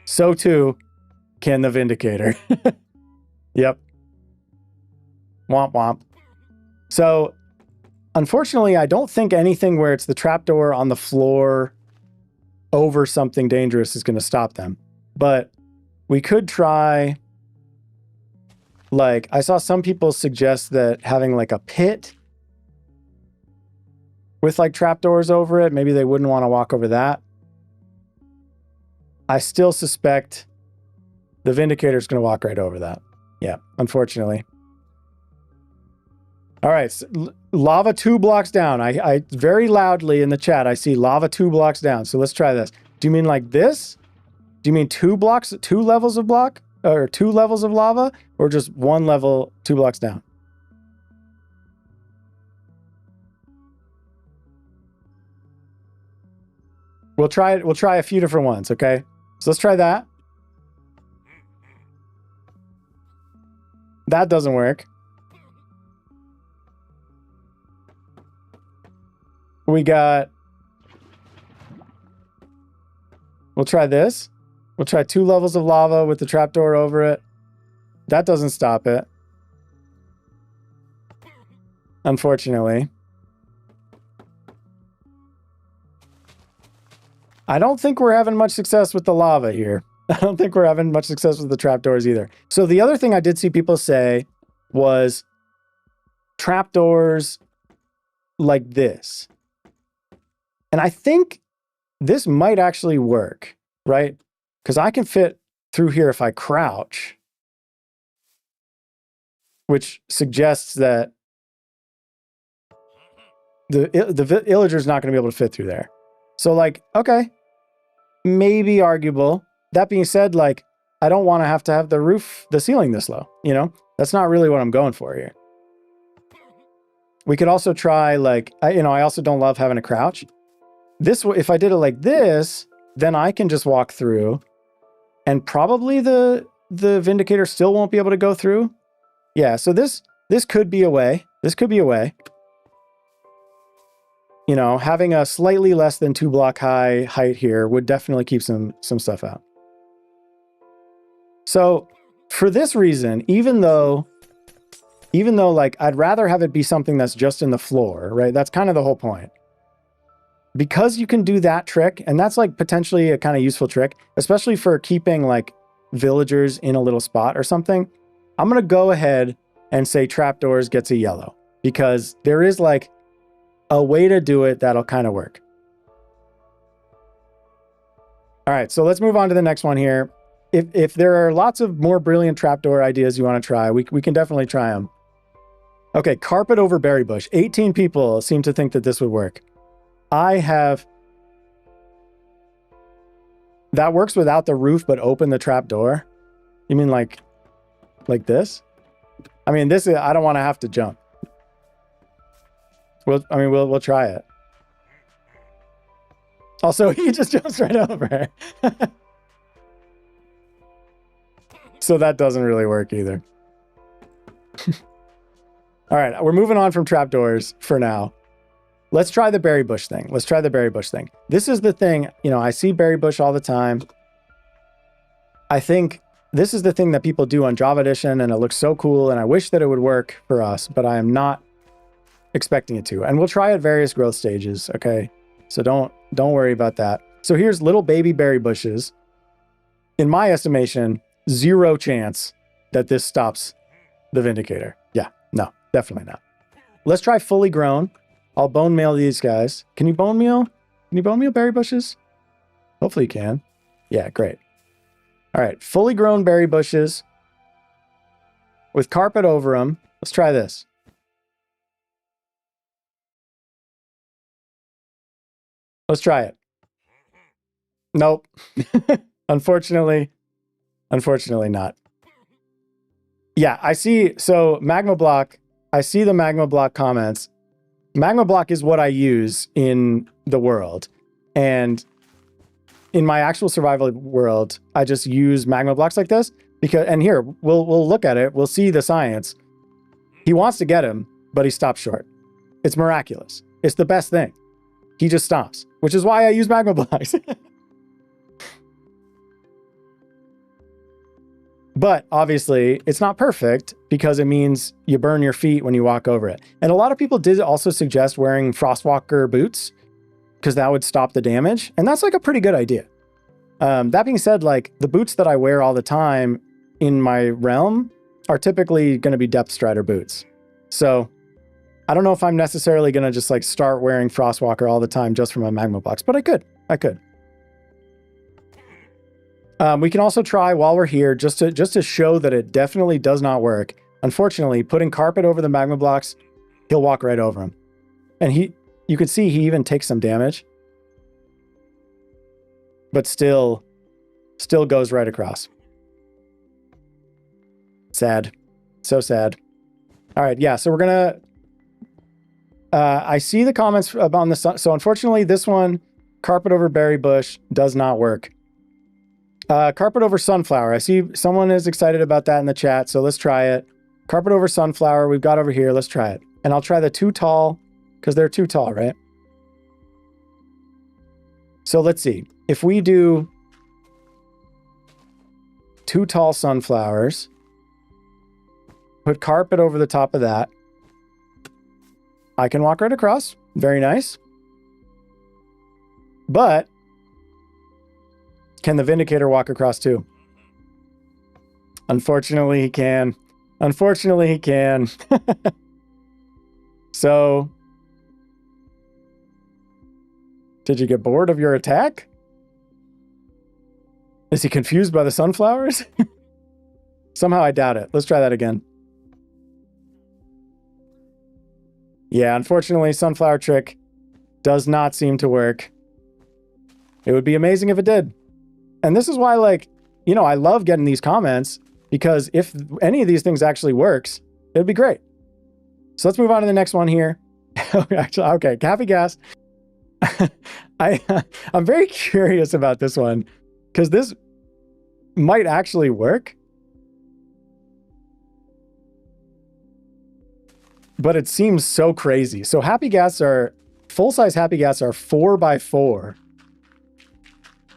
so too can the Vindicator. Yep. Womp womp. So unfortunately, I don't think anything where it's the trapdoor on the floor over something dangerous is going to stop them. But we could try, like, I saw some people suggest that having like a pit with like trapdoors over it, maybe they wouldn't want to walk over that. I still suspect the Vindicator's going to walk right over that. Yeah, unfortunately. All right, so lava 2 blocks down. I very loudly in the chat, I see lava 2 blocks down. So let's try this. Do you mean like this? Do you mean 2 blocks, 2 levels of block, or 2 levels of lava, or just 1 level 2 blocks down? We'll try it. We'll try a few different ones. Okay, so let's try that. That doesn't work. We got... We'll try this. We'll try 2 levels of lava with the trapdoor over it. That doesn't stop it. Unfortunately. I don't think we're having much success with the lava here. I don't think we're having much success with the trapdoors either. So the other thing I did see people say was trapdoors like this. And I think this might actually work, right? Because I can fit through here if I crouch, which suggests that the illager's not going to be able to fit through there. So like, okay, maybe arguable. That being said, like, I don't want to have the ceiling this low, you know? That's not really what I'm going for here. We could also try like, I also don't love having a crouch. This, if I did it like this, then I can just walk through and probably the Vindicator still won't be able to go through. Yeah, so this could be a way. This could be a way. You know, having a slightly less than 2 block high height here would definitely keep some stuff out. So for this reason, even though like I'd rather have it be something that's just in the floor, right? That's kind of the whole point. Because you can do that trick, and that's like potentially a kind of useful trick, especially for keeping like villagers in a little spot or something. I'm going to go ahead and say trapdoors gets a yellow, because there is like a way to do it that'll kind of work. All right, so let's move on to the next one here. If there are lots of more brilliant trapdoor ideas you want to try, we can definitely try them. Okay, carpet over berry bush. 18 people seem to think that this would work. That works without the roof, but open the trap door. You mean like this? I mean, I don't want to have to jump. We'll try it. Also, he just jumps right over. So that doesn't really work either. All right, we're moving on from trapdoors for now. Let's try the berry bush thing. Let's try the berry bush thing. This is the thing, you know, I see berry bush all the time. I think this is the thing that people do on Java Edition, and it looks so cool, and I wish that it would work for us, but I am not expecting it to. And we'll try at various growth stages, okay? So don't worry about that. So here's little baby berry bushes. In my estimation, 0 chance that this stops the Vindicator. Yeah, no, definitely not. Let's try fully grown. I'll bone meal these guys. Can you bone meal? Can you bone meal berry bushes? Hopefully you can. Yeah, great. All right, fully grown berry bushes with carpet over them. Let's try this. Let's try it. Nope. Unfortunately not. Yeah, I see. So Magma Block, I see the Magma Block comments. Magma Block is what I use in the world. And in my actual survival world, I just use Magma Blocks like this because, and here, we'll look at it. We'll see the science. He wants to get him, but he stops short. It's miraculous. It's the best thing. He just stops, which is why I use Magma Blocks. But obviously, it's not perfect because it means you burn your feet when you walk over it. And a lot of people did also suggest wearing Frostwalker boots because that would stop the damage. And that's like a pretty good idea. That being said, like the boots that I wear all the time in my realm are typically going to be Depth Strider boots. So I don't know if I'm necessarily going to just like start wearing Frostwalker all the time just for my Magma Blocks, but I could. We can also try while we're here, just to show that it definitely does not work. Unfortunately, putting carpet over the Magma Blocks, he'll walk right over them. And you can see he even takes some damage. But still goes right across. Sad. So sad. All right, yeah, so we're gonna... I see the comments about the sun. So unfortunately, this one, carpet over berry bush, does not work. Carpet over sunflower. I see someone is excited about that in the chat, so let's try it. Carpet over sunflower, we've got over here. Let's try it. And I'll try the too tall, because they're too tall, right? So let's see. If we do too tall sunflowers, put carpet over the top of that, I can walk right across. Very nice. But can the Vindicator walk across too? Unfortunately, he can. Unfortunately, he can. So, did you get bored of your attack? Is he confused by the sunflowers? Somehow I doubt it. Let's try that again. Yeah, unfortunately, sunflower trick does not seem to work. It would be amazing if it did. And this is why, like, you know, I love getting these comments because if any of these things actually works, it'd be great. So let's move on to the next one here. Actually, okay, Happy Gas. I'm very curious about this one because this might actually work. But it seems so crazy. So full-size Happy Gas are 4x4.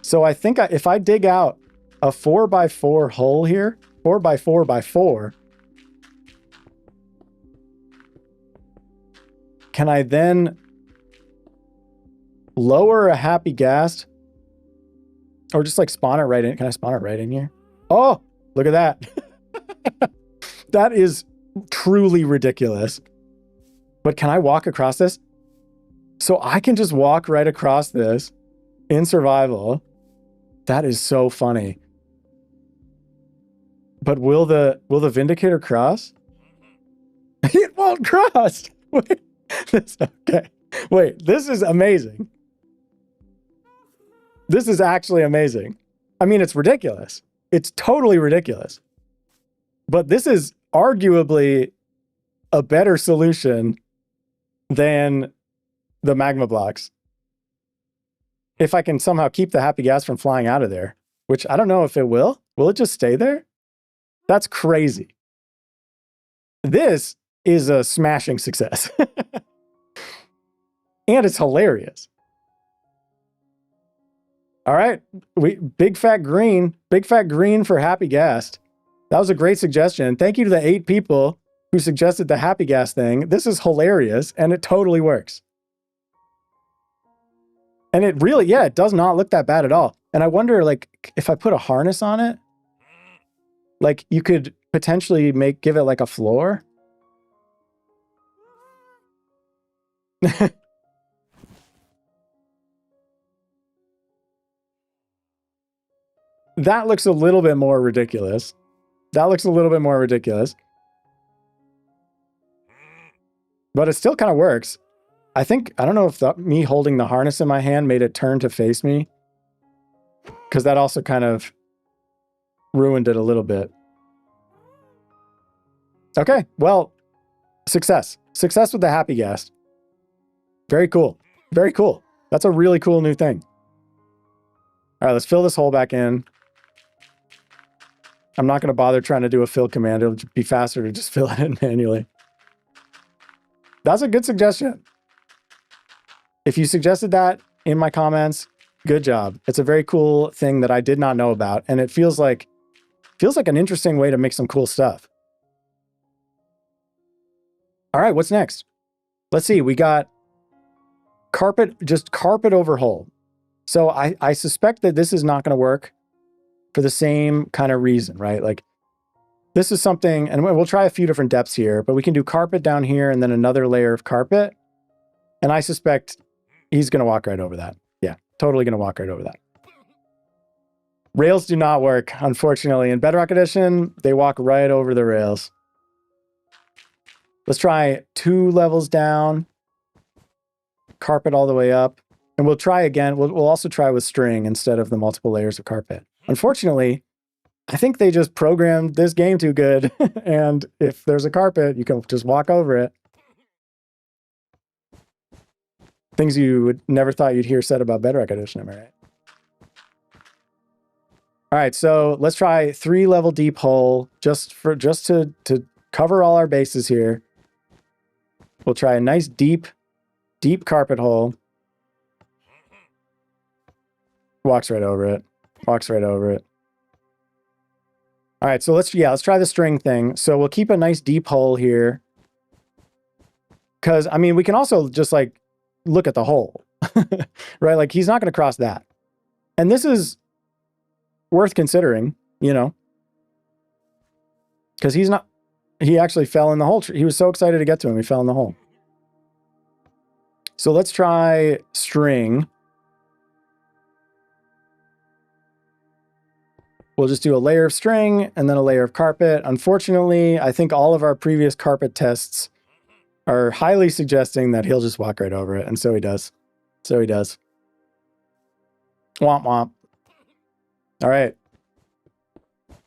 So I think if I dig out a 4x4 hole here, 4x4x4, can I then lower a Happy Gas or just like spawn it right in? Can I spawn it right in here? Oh, look at that. That is truly ridiculous. But can I walk across this? So I can just walk right across this in survival. That is so funny. But will the Vindicator cross? It won't cross. Wait, okay. Wait, this is amazing. This is actually amazing. I mean, it's ridiculous. It's totally ridiculous. But this is arguably a better solution than the magma blocks. If I can somehow keep the happy gas from flying out of there, which I don't know if it will. Will it just stay there? That's crazy. This is a smashing success. And it's hilarious. All right, big fat green for happy gas. That was a great suggestion. And thank you to the 8 people who suggested the happy gas thing. This is hilarious, and it totally works. And it really, yeah, it does not look that bad at all. And I wonder, like, if I put a harness on it, like, you could potentially give it like a floor. That looks a little bit more ridiculous. That looks a little bit more ridiculous. But it still kind of works. I don't know if me holding the harness in my hand made it turn to face me, because that also kind of ruined it a little bit. Okay, well, success. Success with the happy gas. Very cool. Very cool. That's a really cool new thing. All right, let's fill this hole back in. I'm not going to bother trying to do a fill command. It'll be faster to just fill it in manually. That's a good suggestion. If you suggested that in my comments, good job. It's a very cool thing that I did not know about, and it feels like an interesting way to make some cool stuff. All right, what's next? Let's see. We got carpet overhaul. So I suspect that this is not going to work for the same kind of reason, right? Like, this is something, and we'll try a few different depths here, but we can do carpet down here and then another layer of carpet. And I suspect he's going to walk right over that. Yeah, totally going to walk right over that. Rails do not work, unfortunately. In Bedrock Edition, they walk right over the rails. Let's try 2 levels down, carpet all the way up. And we'll try again. We'll also try with string instead of the multiple layers of carpet. Unfortunately, I think they just programmed this game too good. And if there's a carpet, you can just walk over it. Things you would never thought you'd hear said about Bedrock Edition, am I right? All right, so let's try 3 level deep hole just to cover all our bases here. We'll try a nice deep carpet hole. Walks right over it. Walks right over it. All right, so let's try the string thing. So we'll keep a nice deep hole here. Because, I mean, we can also just, like, look at the hole. Right? Like, he's not going to cross that. And this is worth considering, you know. Because he actually fell in the hole. He was so excited to get to him, he fell in the hole. So let's try string. We'll just do a layer of string and then a layer of carpet. Unfortunately, I think all of our previous carpet tests are highly suggesting that he'll just walk right over it. And so he does. So he does. Womp womp. All right.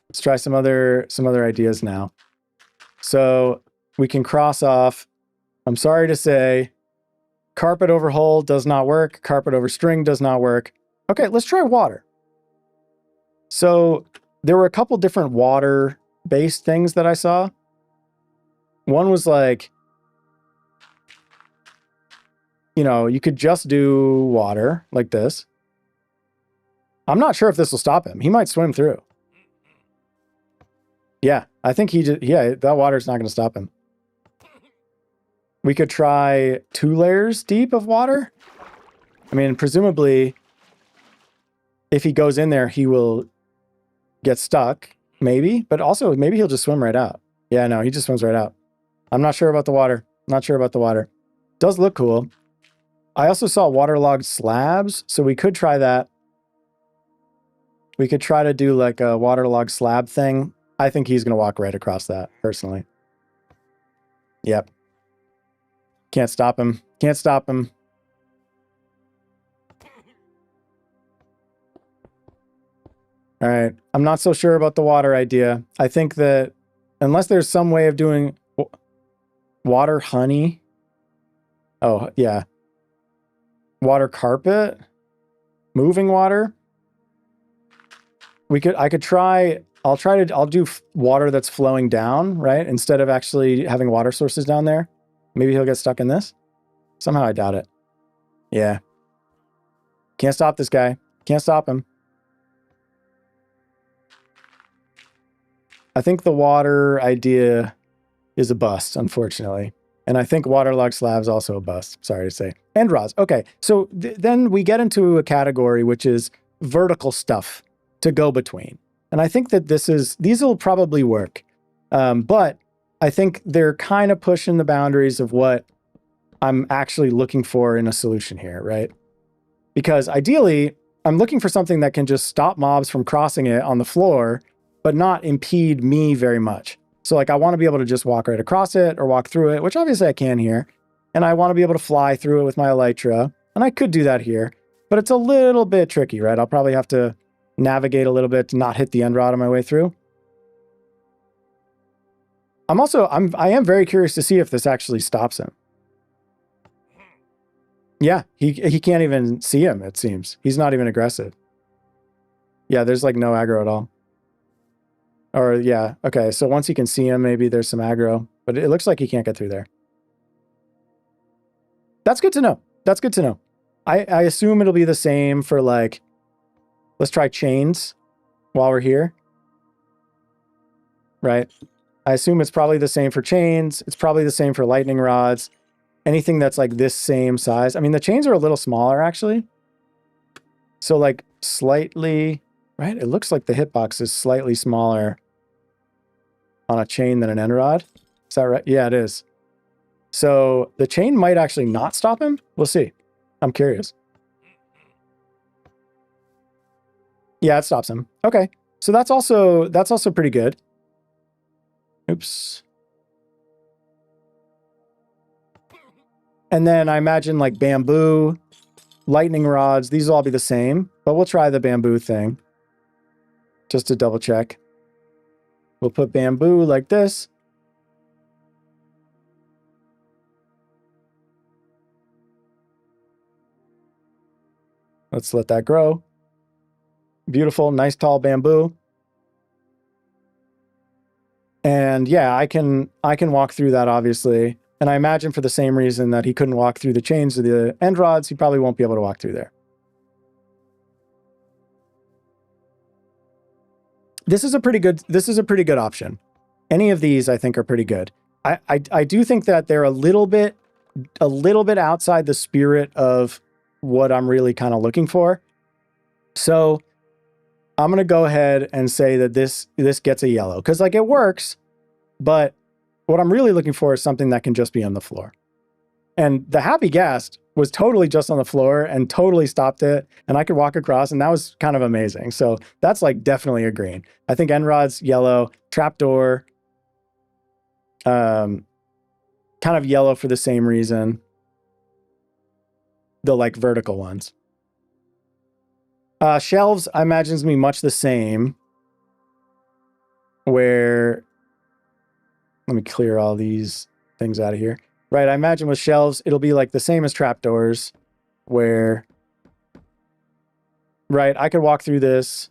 Let's try some other ideas now. So we can cross off, I'm sorry to say, carpet over hole does not work. Carpet over string does not work. Okay, let's try water. So there were a couple different water-based things that I saw. One was like, you know, you could just do water like this. I'm not sure if this will stop him. He might swim through. Yeah, I think that water's not going to stop him. We could try 2 layers deep of water. I mean, presumably, if he goes in there, he will get stuck, maybe, but also maybe he'll just swim right out. Yeah, no, he just swims right out. I'm not sure about the water. Not sure about the water. Does look cool. I also saw waterlogged slabs, so we could try that. We could try to do like a waterlogged slab thing. I think he's going to walk right across that, personally. Yep. Can't stop him. Can't stop him. All right. I'm not so sure about the water idea. I think that unless there's some way of doing water honey, Oh, yeah. Water carpet. Moving water. I could try, I'll do water that's flowing down, right? Instead of actually having water sources down there. Maybe he'll get stuck in this. Somehow I doubt it. Yeah. Can't stop this guy. Can't stop him. I think the water idea is a bust, unfortunately. And I think waterlogged slab's also a bust, sorry to say. And rods. Okay, so then we get into a category which is vertical stuff to go between. And I think that these will probably work. But I think they're kind of pushing the boundaries of what I'm actually looking for in a solution here, right? Because ideally, I'm looking for something that can just stop mobs from crossing it on the floor, but not impede me very much. So like I want to be able to just walk right across it or walk through it, which obviously I can here. And I want to be able to fly through it with my elytra. And I could do that here, but it's a little bit tricky, right? I'll probably have to navigate a little bit to not hit the end rod on my way through. I am very curious to see if this actually stops him. Yeah, he can't even see him, it seems. He's not even aggressive. Yeah, there's like no aggro at all. Or yeah, okay, so once he can see him, maybe there's some aggro, but it looks like he can't get through there. That's good to know. That's good to know. I assume it'll be the same for like, let's try chains while we're here. Right? I assume it's probably the same for chains. It's probably the same for lightning rods. Anything that's like this same size. I mean, the chains are a little smaller actually. So like slightly, right? It looks like the hitbox is slightly smaller on a chain than an end rod. Is that right? Yeah, it is. So the chain might actually not stop him. We'll see. I'm curious. Yeah, it stops him. Okay. So that's also pretty good. Oops. And then I imagine like bamboo, lightning rods, these will all be the same, but we'll try the bamboo thing just to double check. We'll put bamboo like this. Let's let that grow. Beautiful, nice tall bamboo. And yeah, I can walk through that obviously. And I imagine for the same reason that he couldn't walk through the chains of the end rods, he probably won't be able to walk through there. This is a pretty good option. Any of these I think are pretty good. I do think that they're a little bit outside the spirit of what I'm really kind of looking for. So I'm going to go ahead and say that this gets a yellow because like it works, but what I'm really looking for is something that can just be on the floor. And the Happy Ghast was totally just on the floor and totally stopped it. And I could walk across and that was kind of amazing. So that's like definitely a green. I think end rod's yellow, trapdoor, kind of yellow for the same reason. The like vertical ones. Shelves, I imagine is going to be much the same. Where, let me clear all these things out of here. Right, I imagine with shelves, it'll be like the same as trapdoors. Where, right, I could walk through this.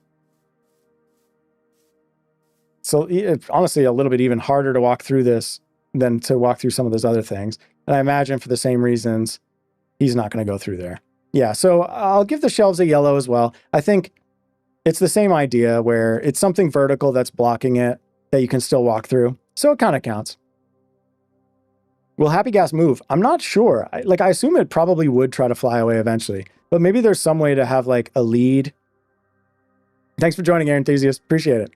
So it's honestly a little bit even harder to walk through this than to walk through some of those other things. And I imagine for the same reasons, he's not going to go through there. Yeah, so I'll give the shelves a yellow as well. I think it's the same idea where it's something vertical that's blocking it that you can still walk through. So it kind of counts. Will Happy Ghast move? I'm not sure. I assume it probably would try to fly away eventually. But maybe there's some way to have like a lead. Thanks for joining, Air Enthusiast. Appreciate it.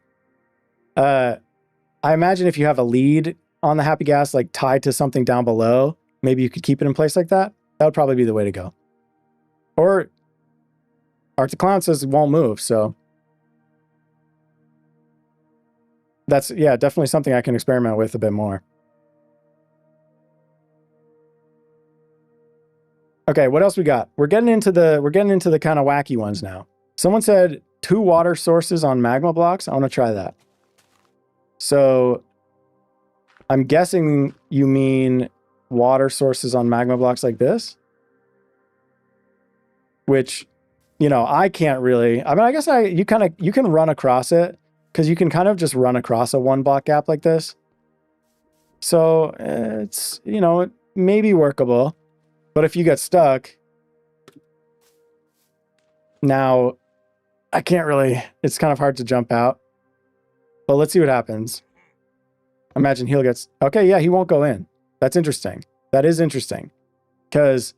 I imagine if you have a lead on the Happy Ghast like tied to something down below, maybe you could keep it in place like that. That would probably be the way to go. Or Art the Clown says it won't move, so that's, yeah, definitely something I can experiment with a bit more. Okay, what else we got? We're getting into the kind of wacky ones now. Someone said 2 water sources on magma blocks. I want to try that. So I'm guessing you mean water sources on magma blocks like this, which, you know, I can't really, I mean, I guess you can run across it because you can kind of just run across a 1 block gap like this. So it's, you know, it may be workable, but if you get stuck, now I can't really, it's kind of hard to jump out, but let's see what happens. Imagine he'll get, okay, yeah, he won't go in. That's interesting. That is interesting because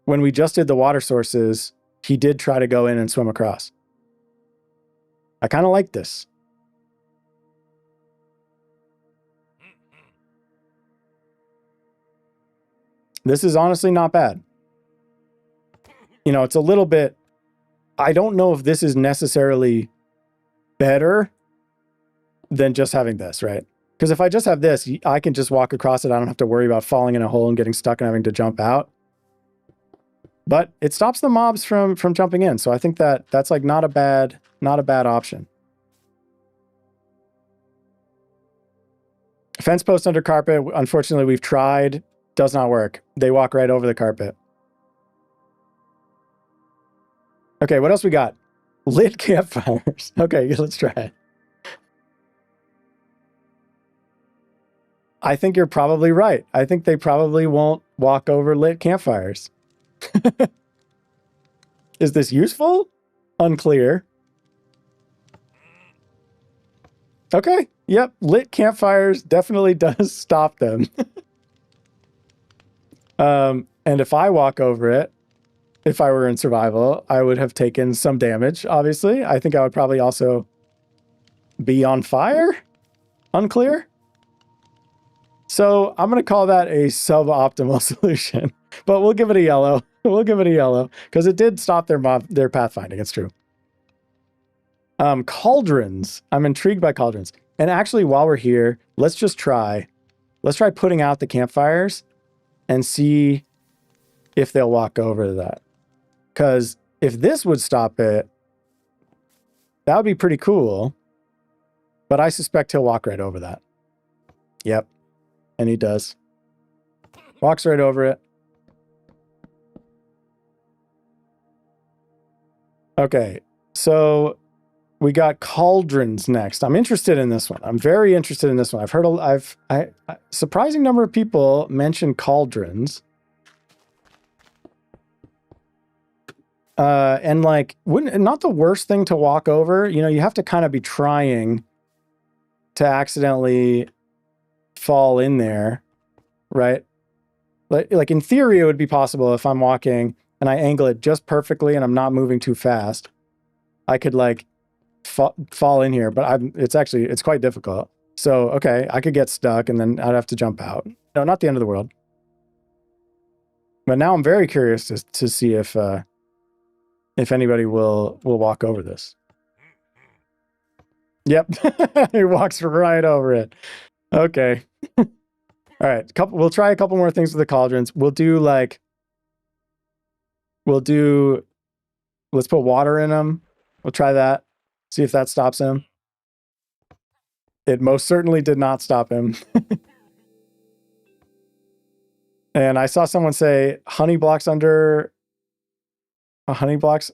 when we just did the water sources, he did try to go in and swim across. I kind of like this. This is honestly not bad. You know, it's a little bit, I don't know if this is necessarily better than just having this, right? Because if I just have this, I can just walk across it. I don't have to worry about falling in a hole and getting stuck and having to jump out. But it stops the mobs from jumping in. So I think that's like not a bad option. Fence post under carpet. Unfortunately, we've tried. Does not work. They walk right over the carpet. Okay, what else we got? Lit campfires. Okay, let's try it. I think you're probably right. I think they probably won't walk over lit campfires. Is this useful? Unclear. Okay, yep. Lit campfires definitely does stop them. And if I walk over it, if I were in survival, I would have taken some damage, obviously. I think I would probably also be on fire? Unclear? So I'm going to call that a suboptimal solution, but we'll give it a yellow. We'll give it a yellow because it did stop their pathfinding. It's true. Cauldrons. I'm intrigued by cauldrons. And actually, while we're here, let's try putting out the campfires and see if they'll walk over that. Because if this would stop it, that would be pretty cool. But I suspect he'll walk right over that. Yep. And he does. Walks right over it. Okay. So we got cauldrons next. I'm interested in this one. I'm very interested in this one. I've heard a surprising number of people mention cauldrons. And like, not the worst thing to walk over. You know, you have to kind of be trying to accidentally fall in there, right? Like in theory, it would be possible if I'm walking and I angle it just perfectly and I'm not moving too fast. I could like fall in here, but it's quite difficult. So, okay, I could get stuck and then I'd have to jump out. No, not the end of the world. But now I'm very curious to see if anybody will walk over this. Yep, he walks right over it. Okay. All right, we'll try a couple more things with the cauldrons. Let's put water in them. We'll try that. See if that stops him. It most certainly did not stop him. And I saw someone say honey blocks under honey blocks.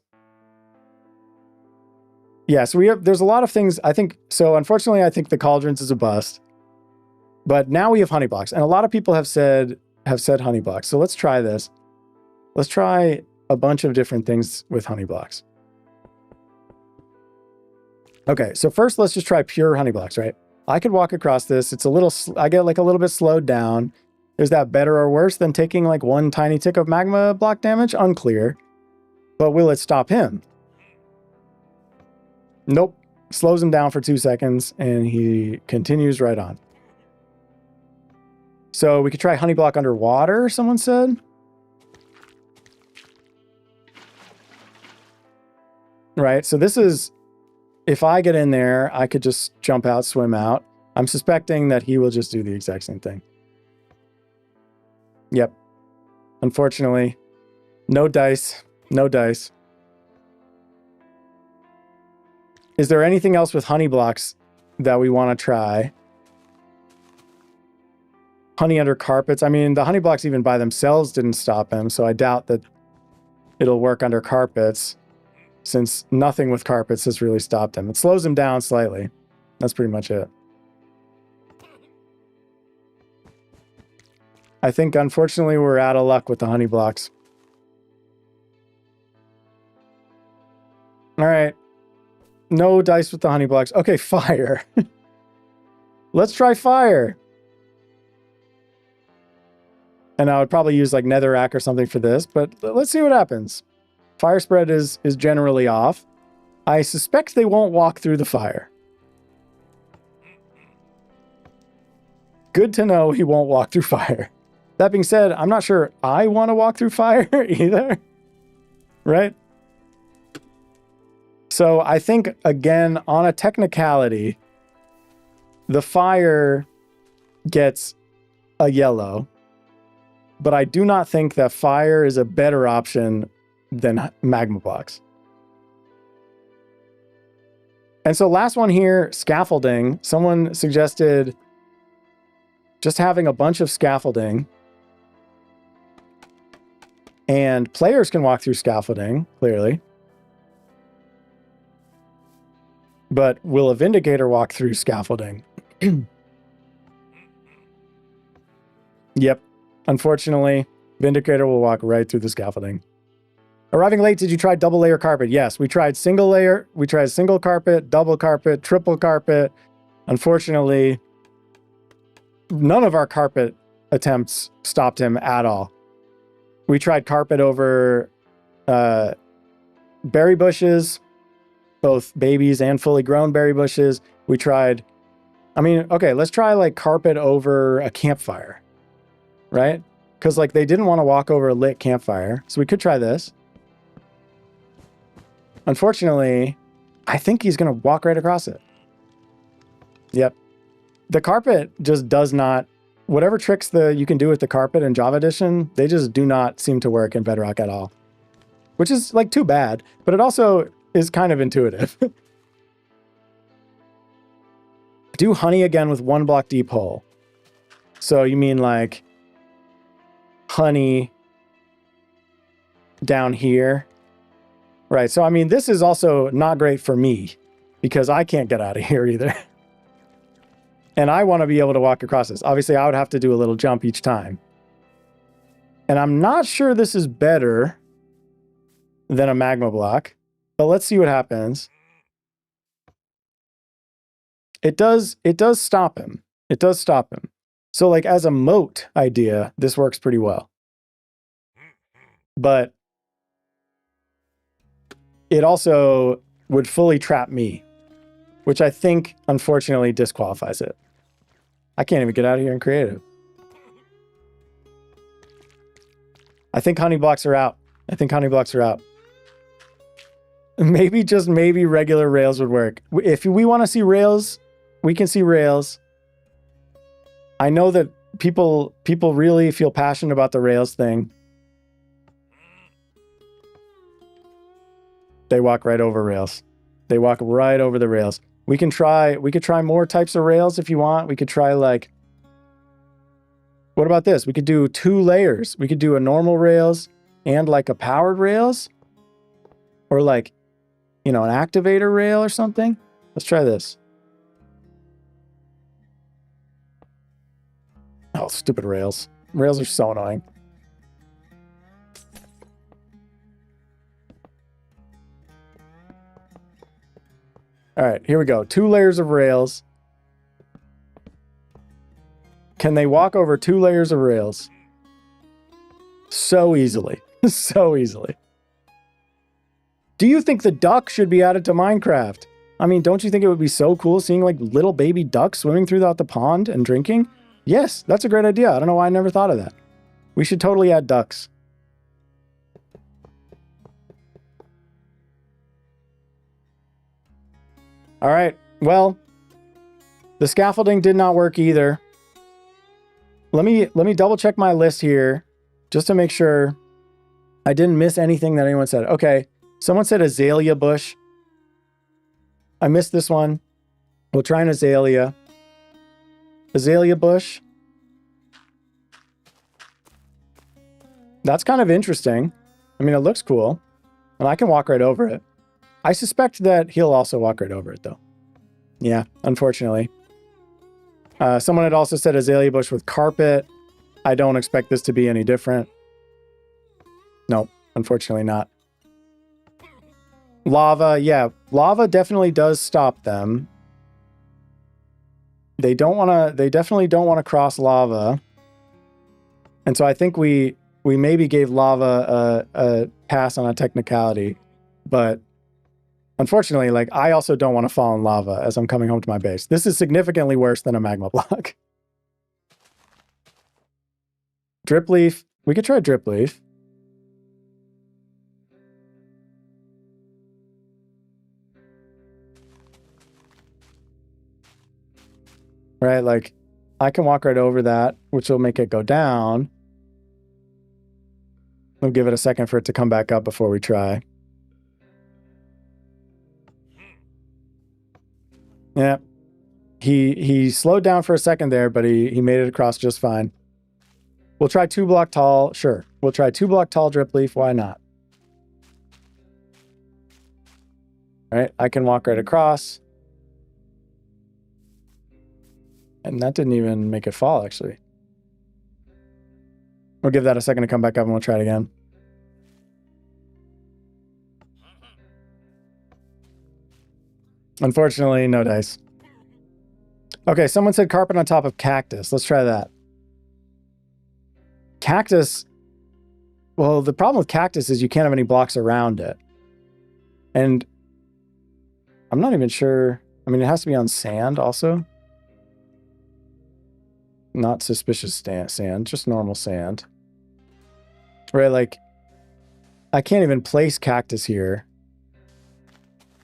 Yeah, so there's a lot of things, I think. So unfortunately, I think the cauldrons is a bust. But now we have honey blocks, and a lot of people have said honey blocks. So let's try this. Let's try a bunch of different things with honey blocks. Okay, so first let's just try pure honey blocks, right? I could walk across this. It's a little, I get like a little bit slowed down. Is that better or worse than taking like one tiny tick of magma block damage? Unclear. But will it stop him? Nope. Slows him down for 2 seconds and he continues right on. So we could try honey block underwater, someone said. Right, so this is, if I get in there, I could just jump out, swim out. I'm suspecting that he will just do the exact same thing. Yep. Unfortunately, no dice. No dice. Is there anything else with honey blocks that we want to try? honey under carpets. I mean, the honey blocks even by themselves didn't stop him, so I doubt that it'll work under carpets, since nothing with carpets has really stopped him. It slows him down slightly. That's pretty much it. I think, unfortunately, we're out of luck with the honey blocks. All right. No dice with the honey blocks. Okay, fire. Let's try fire. And I would probably use like netherrack or something for this, but let's see what happens. Fire spread is generally off. I suspect they won't walk through the fire. Good to know he won't walk through fire. That being said, I'm not sure I want to walk through fire either. Right? So I think, again, on a technicality, the fire gets a yellow. But I do not think that fire is a better option than magma blocks. And so last one here, scaffolding. Someone suggested just having a bunch of scaffolding. And players can walk through scaffolding, clearly. But will a Vindicator walk through scaffolding? Yep. Unfortunately, Vindicator will walk right through the scaffolding. Arriving late, did you try double layer carpet? Yes, we tried single layer. We tried single carpet, double carpet, triple carpet. Unfortunately, none of our carpet attempts stopped him at all. We tried carpet over berry bushes, both babies and fully grown berry bushes. We tried, I mean, okay, let's try like carpet over a campfire, right? Because like they didn't want to walk over a lit campfire. So we could try this. Unfortunately, I think he's going to walk right across it. Yep. The carpet just does not, whatever tricks you can do with the carpet in Java Edition, they just do not seem to work in Bedrock at all. Which is like too bad, but it also is kind of intuitive. Do honey again with 1 block deep hole. So you mean like honey down here? Right, so I mean, this is also not great for me because I can't get out of here either. And I want to be able to walk across this. Obviously, I would have to do a little jump each time. And I'm not sure this is better than a magma block, but let's see what happens. It does stop him. It does stop him. So like as a moat idea, this works pretty well. But it also would fully trap me, which I think unfortunately disqualifies it. I can't even get out of here in creative. I think honey blocks are out. I think honey blocks are out. Maybe, just maybe, regular rails would work. If we want to see rails, we can see rails. I know that people really feel passionate about the rails thing. They walk right over rails. They walk right over the rails. We could try more types of rails if you want. We could try like, what about this? We could do 2 layers. We could do a normal rails and like a powered rails, or like, you know, an activator rail or something. Let's try this. Oh, stupid rails. Rails are so annoying. All right, here we go. 2 layers of rails. Can they walk over 2 layers of rails? So easily. So easily. Do you think the duck should be added to Minecraft? I mean, don't you think it would be so cool seeing like little baby ducks swimming throughout the pond and drinking? Yes, that's a great idea. I don't know why I never thought of that. We should totally add ducks. All right, well, the scaffolding did not work either. Let me double check my list here just to make sure I didn't miss anything that anyone said. Okay, someone said azalea bush. I missed this one. We'll try an azalea. Azalea bush. That's kind of interesting. I mean, it looks cool. And I can walk right over it. I suspect that he'll also walk right over it, though. Yeah, unfortunately. Someone had also said azalea bush with carpet. I don't expect this to be any different. No, unfortunately not. Lava, yeah. Lava definitely does stop them. They definitely don't want to cross lava. And so I think we maybe gave lava a pass on a technicality, but unfortunately, like, I also don't want to fall in lava as I'm coming home to my base. This is significantly worse than a magma block. Drip leaf. We could try drip leaf. Right, like, I can walk right over that, which will make it go down. We'll give it a second for it to come back up before we try. Yeah. He slowed down for a second there, but he made it across just fine. We'll try 2 block tall. Sure. We'll try 2 block tall drip leaf. Why not? All right. I can walk right across. And that didn't even make it fall, actually. We'll give that a second to come back up and we'll try it again. Unfortunately, no dice. Okay, someone said carpet on top of cactus. Let's try that. Cactus. Well, the problem with cactus is you can't have any blocks around it. And I'm not even sure. I mean, it has to be on sand also. Not suspicious sand, just normal sand. Right, like, I can't even place cactus here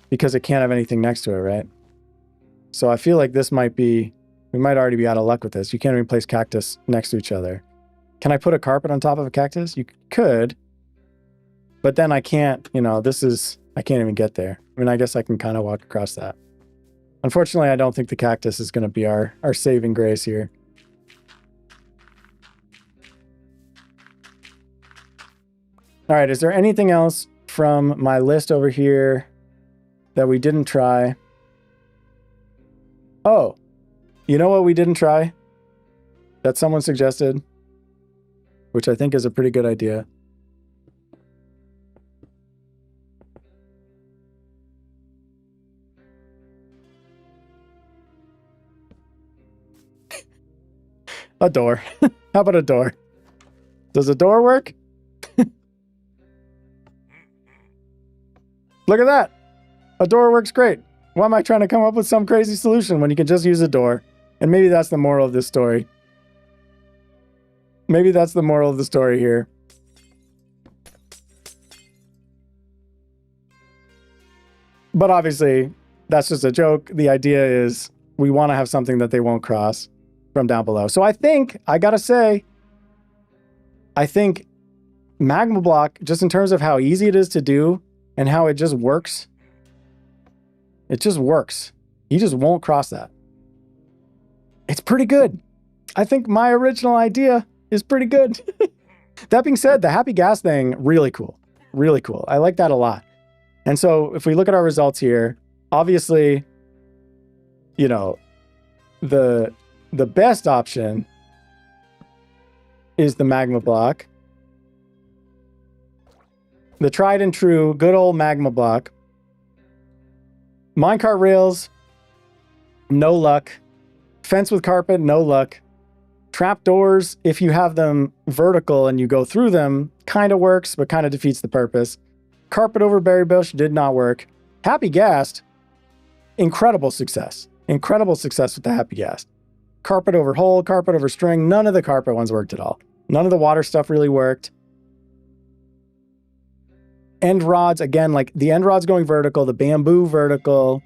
because it can't have anything next to it, right? So I feel like this might be, we might already be out of luck with this. You can't even place cactus next to each other. Can I put a carpet on top of a cactus? You could, but then I can't, you know, I can't even get there. I mean, I guess I can kind of walk across that. Unfortunately, I don't think the cactus is going to be our saving grace here. All right, is there anything else from my list over here that we didn't try? Oh, you know what we didn't try? That someone suggested, which I think is a pretty good idea. A door. How about a door? Does a door work? Look at that. A door works great. Why am I trying to come up with some crazy solution when you can just use a door? And maybe that's the moral of this story. Maybe that's the moral of the story here. But obviously, that's just a joke. The idea is we want to have something that they won't cross from down below. So I think, I gotta say, I think magma block, just in terms of how easy it is to do and how it just works, it just works. You just won't cross that. It's pretty good. I think my original idea is pretty good. That being said, the happy gas thing, really cool. Really cool. I like that a lot. And so if we look at our results here, obviously, you know, the best option is the magma block. The tried and true, good old magma block. Minecart rails, no luck. Fence with carpet, no luck. Trapdoors, if you have them vertical and you go through them, kind of works, but kind of defeats the purpose. Carpet over berry bush did not work. Happy gas, incredible success. Incredible success with the happy gas. Carpet over hole, carpet over string, none of the carpet ones worked at all. None of the water stuff really worked. End rods, again, like the end rods going vertical, the bamboo vertical,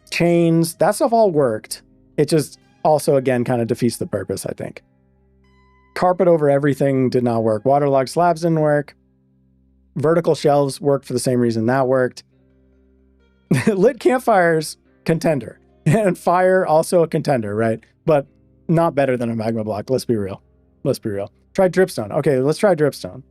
chains, that stuff all worked. It just also, again, kind of defeats the purpose, I think. Carpet over everything did not work. Waterlogged slabs didn't work. Vertical shelves worked for the same reason that worked. Lit campfires, contender. And fire, also a contender, right? But not better than a magma block, let's be real. Let's be real. Try dripstone. Okay, let's try dripstone.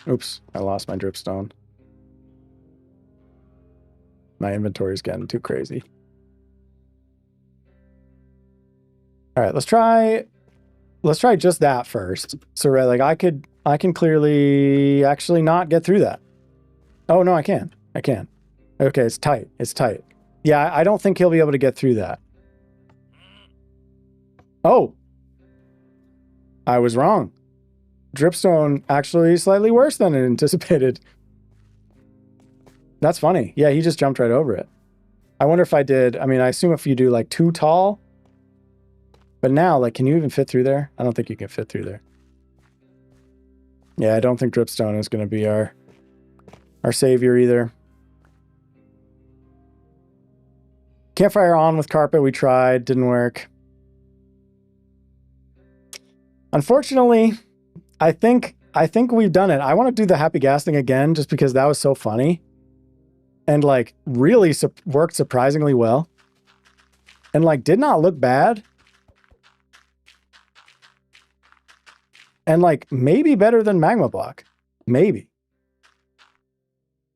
Oops, I lost my dripstone. My inventory is getting too crazy. All right, let's try just that first. So like I can clearly actually not get through that. Oh no, I can. Okay, it's tight. It's tight. Yeah, I don't think he'll be able to get through that. Oh, I was wrong. Dripstone actually slightly worse than anticipated. That's funny. Yeah, he just jumped right over it. I wonder if I did. I mean, I assume if you do like too tall. But now, like, can you even fit through there? I don't think you can fit through there. Yeah, I don't think dripstone is going to be our savior either. Campfire on with carpet, we tried, didn't work. Unfortunately, I think we've done it. I want to do the happy gas thing again just because that was so funny. And like really worked surprisingly well. And like did not look bad. And like maybe better than magma block. Maybe.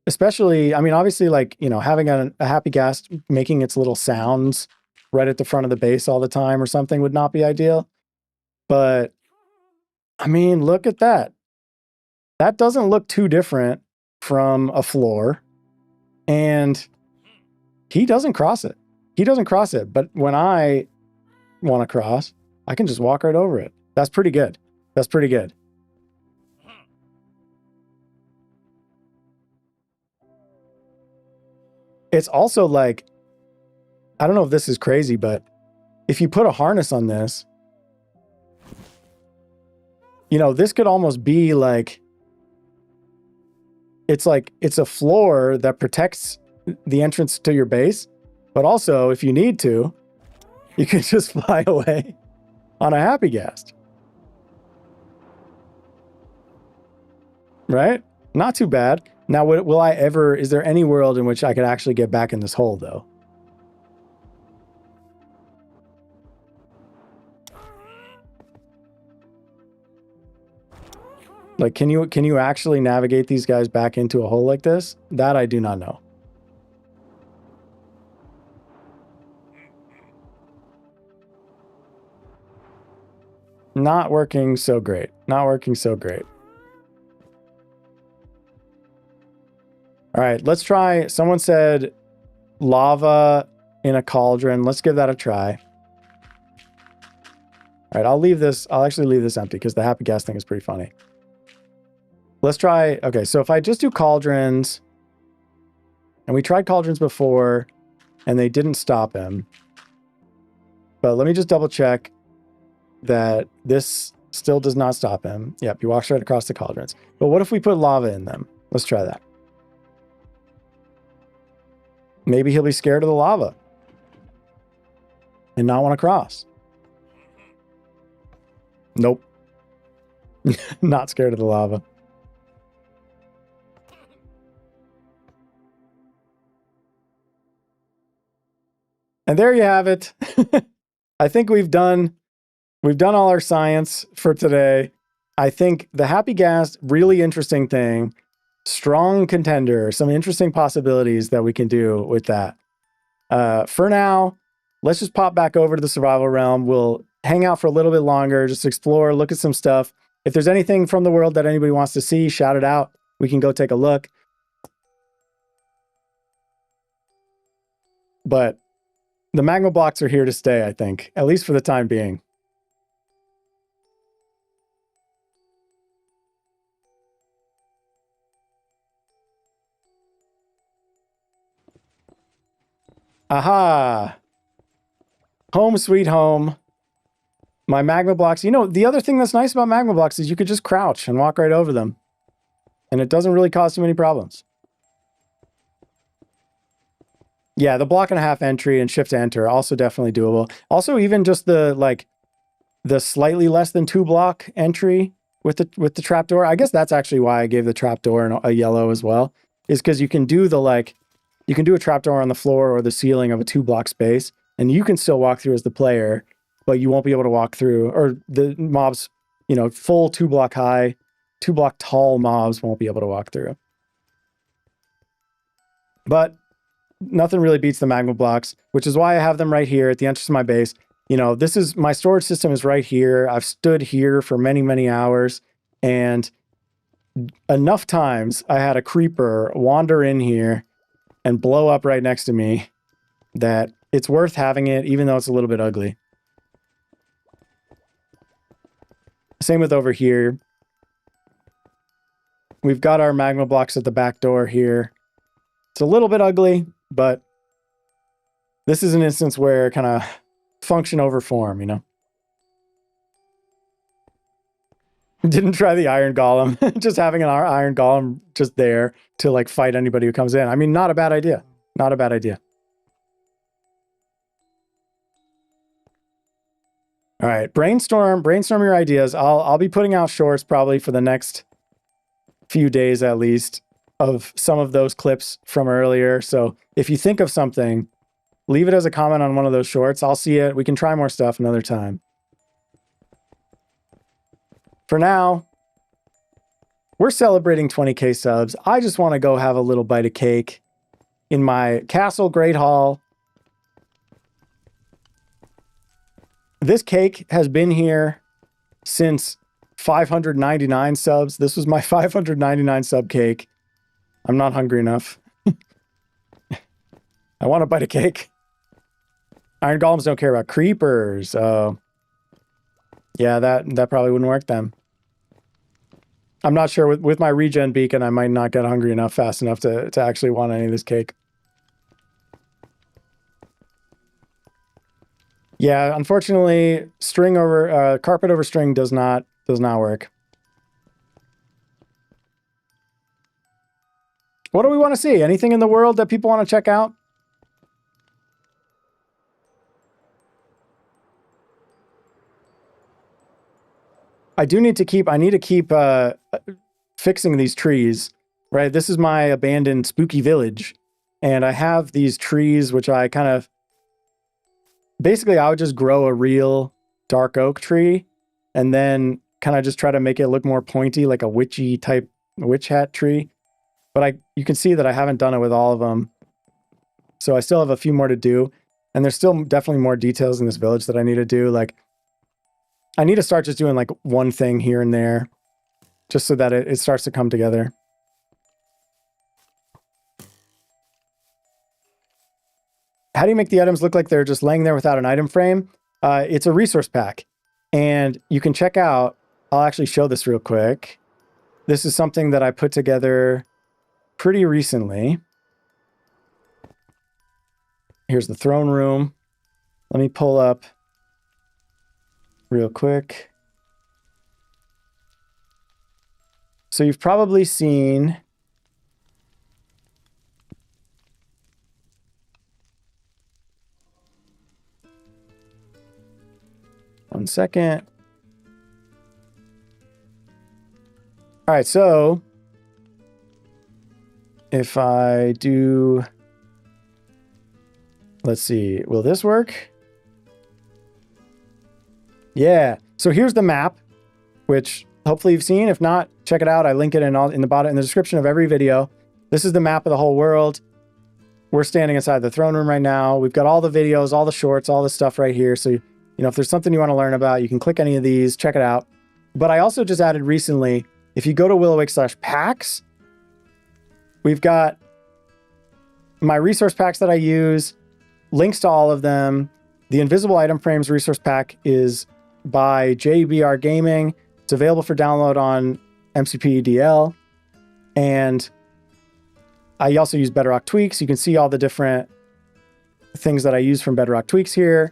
Especially, I mean, obviously, like, you know, having a happy gas making its little sounds right at the front of the base all the time or something would not be ideal. But, I mean, look at that. That doesn't look too different from a floor. And he doesn't cross it. He doesn't cross it. But when I want to cross, I can just walk right over it. That's pretty good. That's pretty good. It's also like, I don't know if this is crazy, but if you put a harness on this, you know, this could almost be like, it's a floor that protects the entrance to your base, but also if you need to, you can just fly away on a happy gas. Right? Not too bad. Now, will I ever, is there any world in which I could actually get back in this hole, though? Like, can you actually navigate these guys back into a hole like this? That I do not know. Not working so great. Not working so great. All right, let's try. Someone said lava in a cauldron. Let's give that a try. All right, I'll leave this. I'll actually leave this empty because the happy gas thing is pretty funny. Let's try. Okay, so if I just do cauldrons, and we tried cauldrons before, and they didn't stop him. But let me just double check that this still does not stop him. Yep, he walks right across the cauldrons. But what if we put lava in them? Let's try that. Maybe he'll be scared of the lava and not want to cross. Nope. Not scared of the lava. And there you have it. I think we've done all our science for today. I think the happy gas, really interesting thing. Strong contender, some interesting possibilities that we can do with that. For now, let's just pop back over to the survival realm. We'll hang out for a little bit longer, just explore, look at some stuff. If there's anything from the world that anybody wants to see, shout it out. We can go take a look. But the magma blocks are here to stay, I think, at least for the time being. Aha! Home sweet home. My magma blocks. You know, the other thing that's nice about magma blocks is you could just crouch and walk right over them. And it doesn't really cause too many problems. Yeah, the block and a half entry and shift to enter also definitely doable. Also, even just the slightly less than 2 block entry with the trapdoor. I guess that's actually why I gave the trapdoor a yellow as well. Is because you can do you can do a trapdoor on the floor or the ceiling of a 2 block space. and you can still walk through as the player, but you won't be able to walk through, or the mobs, you know, full 2-block high, 2-block tall mobs won't be able to walk through. But nothing really beats the magma blocks, which is why I have them right here at the entrance of my base. You know, this is my storage system is right here. I've stood here for many, many hours, and enough times I had a creeper wander in here and blow up right next to me that it's worth having it, even though it's a little bit ugly. Same with over here. We've got our magma blocks at the back door here. It's a little bit ugly, but this is an instance where kind of function over form, you know? Didn't try the iron golem. Just having an iron golem just there to like fight anybody who comes in. I mean, not a bad idea. Not a bad idea. All right, brainstorm your ideas. I'll be putting out shorts probably for the next few days at least of some of those clips from earlier. So if you think of something, leave it as a comment on one of those shorts. I'll see it. We can try more stuff another time. For now, we're celebrating 20K subs. I just want to go have a little bite of cake in my castle great hall. This cake has been here since 599 subs. This was my 599 sub cake. I'm not hungry enough. I want a bite of cake. Iron golems don't care about creepers. Yeah, that probably wouldn't work then. I'm not sure. With my regen beacon, I might not get hungry enough fast enough to actually want any of this cake. Yeah, unfortunately, carpet over string does not work. What do we want to see? Anything in the world that people want to check out? I need to keep fixing these trees, right? This is my abandoned spooky village, and I have these trees which I kind of basically I would just grow a real dark oak tree and then kind of just try to make it look more pointy, like a witchy type witch hat tree. But you can see that I haven't done it with all of them. So I still have a few more to do, and there's still definitely more details in this village that I need to do. Like I need to start just doing like one thing here and there just so that it starts to come together. How do you make the items look like they're just laying there without an item frame? It's a resource pack, and you can check out, I'll actually show this real quick. This is something that I put together pretty recently. Here's the throne room. Let me pull up real quick. So you've probably seen one second. All right, so if I do, let's see, will this work? Yeah, so here's the map, which hopefully you've seen. If not, check it out. I link it in the description of every video. This is the map of the whole world. We're standing inside the throne room right now. We've got all the videos, all the shorts, all the stuff right here. So, you know, if there's something you want to learn about, you can click any of these, check it out. But I also just added recently, if you go to Willowake/packs, we've got my resource packs that I use, links to all of them. The Invisible Item Frames resource pack is by JBR Gaming. It's available for download on MCP-DL. And I also use Bedrock Tweaks. You can see all the different things that I use from Bedrock Tweaks here.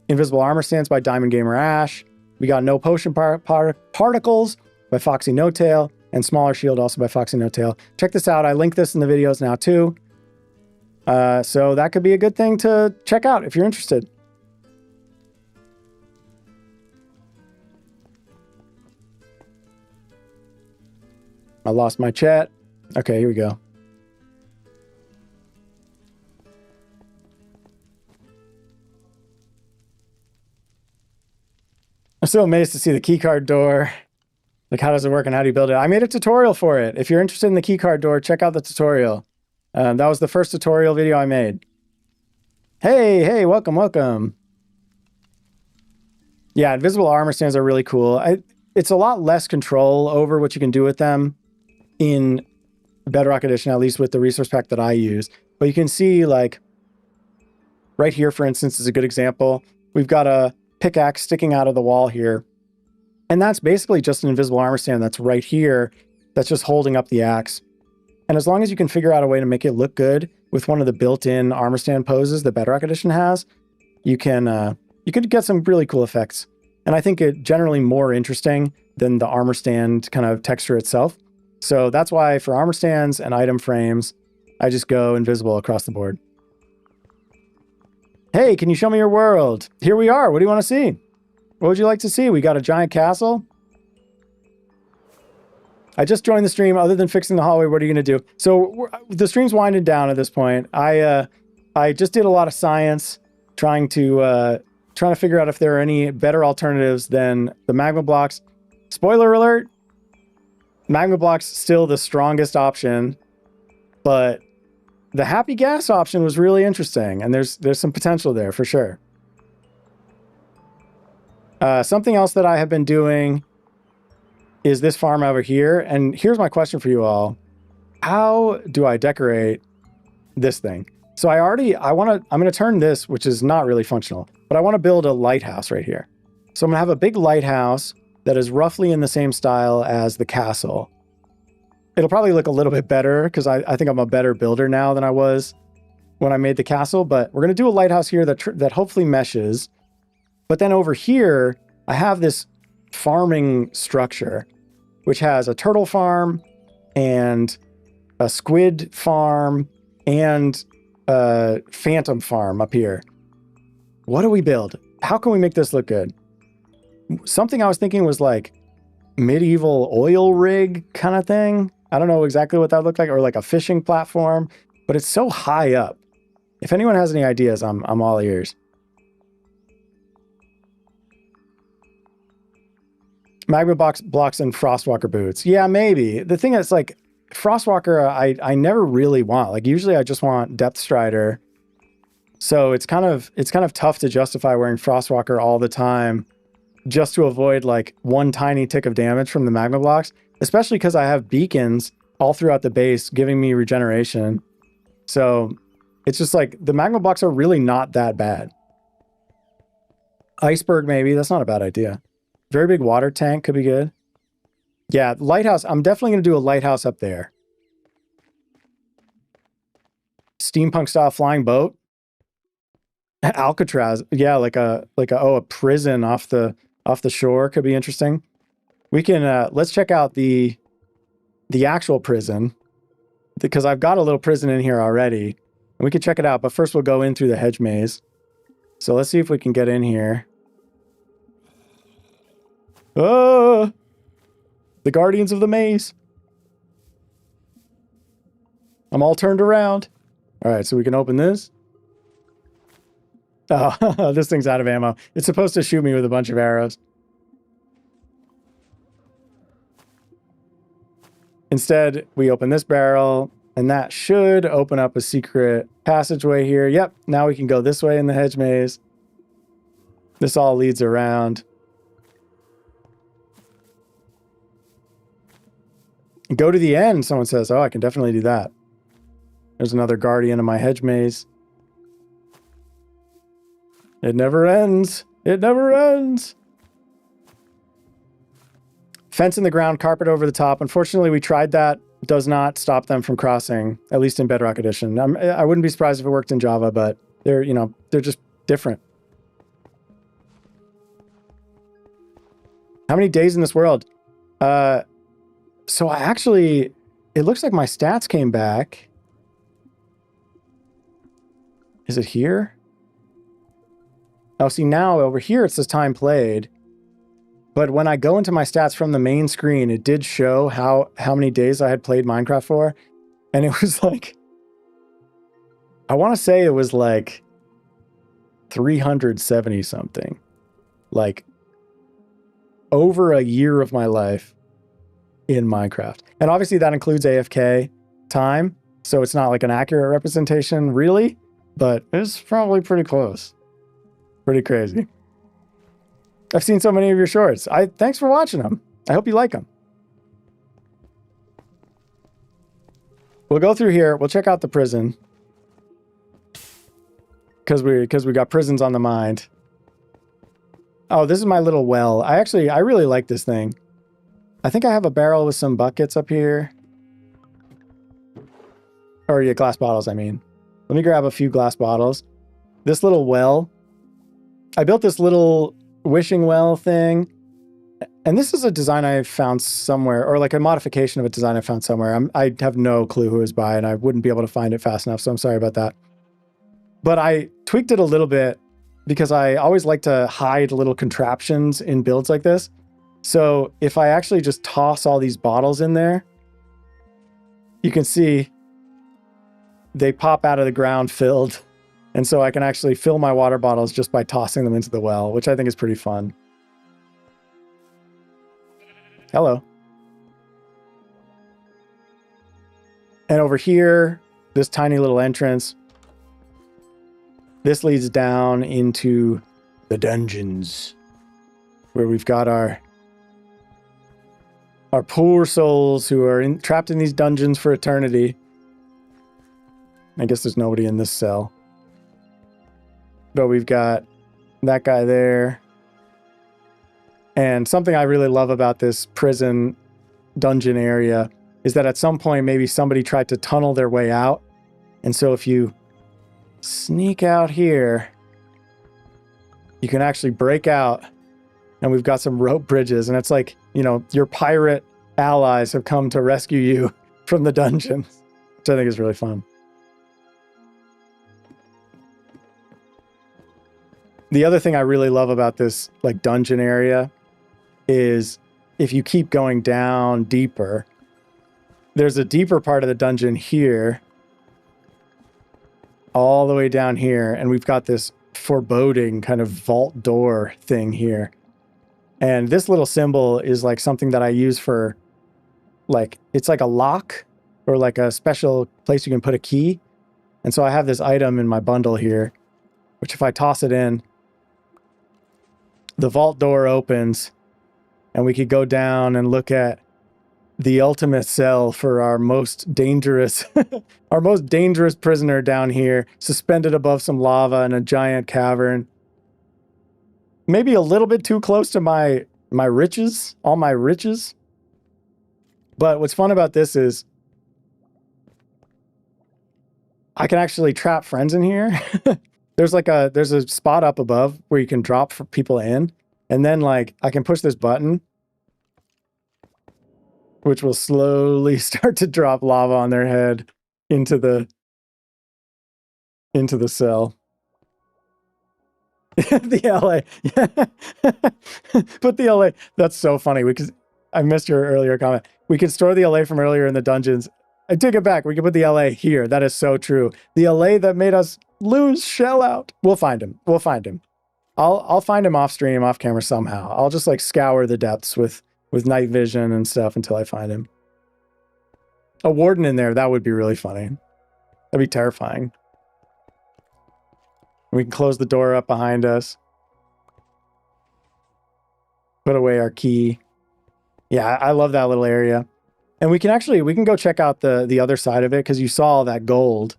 Invisible Armor Stance by Diamond Gamer Ash. We got No Potion Particles by Foxy No-Tail, and Smaller Shield also by Foxy No-Tail. Check this out. I link this in the videos now too. So that could be a good thing to check out if you're interested. I lost my chat. Okay, here we go. I'm so amazed to see the keycard door. Like, how does it work and how do you build it? I made a tutorial for it. If you're interested in the keycard door, check out the tutorial. That was the first tutorial video I made. Hey, welcome, welcome. Yeah, invisible armor stands are really cool. It's a lot less control over what you can do with them in Bedrock Edition, at least with the resource pack that I use. But you can see, like, right here, for instance, is a good example. We've got a pickaxe sticking out of the wall here. And that's basically just an invisible armor stand that's right here that's just holding up the axe. And as long as you can figure out a way to make it look good with one of the built-in armor stand poses that Bedrock Edition has, you could get some really cool effects. And I think it generally more interesting than the armor stand kind of texture itself. So that's why for armor stands and item frames, I just go invisible across the board. Hey, can you show me your world? Here we are. What do you want to see? What would you like to see? We got a giant castle. I just joined the stream. Other than fixing the hallway, what are you going to do? So the stream's winding down at this point. I just did a lot of science trying to figure out if there are any better alternatives than the magma blocks. Spoiler alert, magma blocks still the strongest option, but the happy gas option was really interesting, and there's some potential there for sure. Something else that I have been doing is this farm over here, and here's my question for you all. How do I decorate this thing? So I'm going to turn this, which is not really functional, but I want to build a lighthouse right here. So I'm going to have a big lighthouse that is roughly in the same style as the castle. It'll probably look a little bit better because I think I'm a better builder now than I was when I made the castle, but we're going to do a lighthouse here that hopefully meshes. But then over here, I have this farming structure, which has a turtle farm and a squid farm and a phantom farm up here. What do we build? How can we make this look good? Something I was thinking was like medieval oil rig kind of thing. I don't know exactly what that looked like, or like a fishing platform, but it's so high up. If anyone has any ideas, I'm all ears. Magma blocks and Frostwalker boots. Yeah, maybe. The thing is, like, Frostwalker, I never really want. Like, usually I just want Depth Strider. So it's kind of tough to justify wearing Frostwalker all the time just to avoid like one tiny tick of damage from the magma blocks, especially because I have beacons all throughout the base giving me regeneration. So it's just like the magma blocks are really not that bad. Iceberg, maybe. That's not a bad idea. Very big water tank could be good. Yeah, lighthouse. I'm definitely going to do a lighthouse up there. Steampunk style flying boat. Alcatraz. Yeah, like a prison off the shore could be interesting. We can let's check out the actual prison, because I've got a little prison in here already, and we can check it out. But first we'll go in through the hedge maze. So let's see if we can get in here. Oh, the guardians of the maze. I'm all turned around. All right, so we can open this. Oh, this thing's out of ammo. It's supposed to shoot me with a bunch of arrows. Instead, we open this barrel, and that should open up a secret passageway here. Yep, now we can go this way in the hedge maze. This all leads around. Go to the end, someone says. Oh, I can definitely do that. There's another guardian in my hedge maze. It never ends. It never ends. Fence in the ground, carpet over the top. Unfortunately, we tried that. It does not stop them from crossing, at least in Bedrock Edition. I wouldn't be surprised if it worked in Java, but they're just different. How many days in this world? So it looks like my stats came back. Is it here? Oh, see, now over here it says time played. But when I go into my stats from the main screen, it did show how many days I had played Minecraft for. And it was like, I want to say it was like 370 something. Like over a year of my life in Minecraft. And obviously that includes AFK time. So it's not like an accurate representation really, but it's probably pretty close. Pretty crazy. I've seen so many of your shorts. Thanks for watching them. I hope you like them. We'll go through here. We'll check out the prison. Because we got prisons on the mind. Oh, this is my little well. I really like this thing. I think I have a barrel with some buckets up here. Or yeah, glass bottles, I mean. Let me grab a few glass bottles. This little well. I built this little wishing well thing. And this is a design I found somewhere, or like a modification of a design I found somewhere. I have no clue who it was by, and I wouldn't be able to find it fast enough, so I'm sorry about that. But I tweaked it a little bit because I always like to hide little contraptions in builds like this. So if I actually just toss all these bottles in there, you can see they pop out of the ground filled. And so I can actually fill my water bottles just by tossing them into the well, which I think is pretty fun. Hello. And over here, this tiny little entrance, this leads down into the dungeons where we've got our poor souls who are trapped in these dungeons for eternity. I guess there's nobody in this cell. But we've got that guy there. And something I really love about this prison dungeon area is that at some point, maybe somebody tried to tunnel their way out. And so if you sneak out here, you can actually break out. And we've got some rope bridges. And it's like, you know, your pirate allies have come to rescue you from the dungeons, which I think is really fun. The other thing I really love about this like dungeon area is if you keep going down deeper, there's a deeper part of the dungeon here, all the way down here, and we've got this foreboding kind of vault door thing here. And this little symbol is like something that I use for like, it's like a lock or like a special place you can put a key. And so I have this item in my bundle here, which if I toss it in, the vault door opens and we could go down and look at the ultimate cell for our most dangerous, our most dangerous prisoner down here, suspended above some lava in a giant cavern. Maybe a little bit too close to my riches, all my riches. But what's fun about this is I can actually trap friends in here. There's a spot up above where you can drop people in. And then like I can push this button, which will slowly start to drop lava on their head into the cell. The LA. Put the LA. That's so funny because I missed your earlier comment. We can store the LA from earlier in the dungeons. I take it back. We can put the LA here. That is so true. The LA that made us lose Shell out. We'll find him. We'll find him. I'll find him off stream, off camera somehow. I'll just like scour the depths with night vision and stuff until I find him. A warden in there, that would be really funny. That'd be terrifying. We can close the door up behind us. Put away our key. Yeah, I love that little area. And we can go check out the other side of it because you saw all that gold.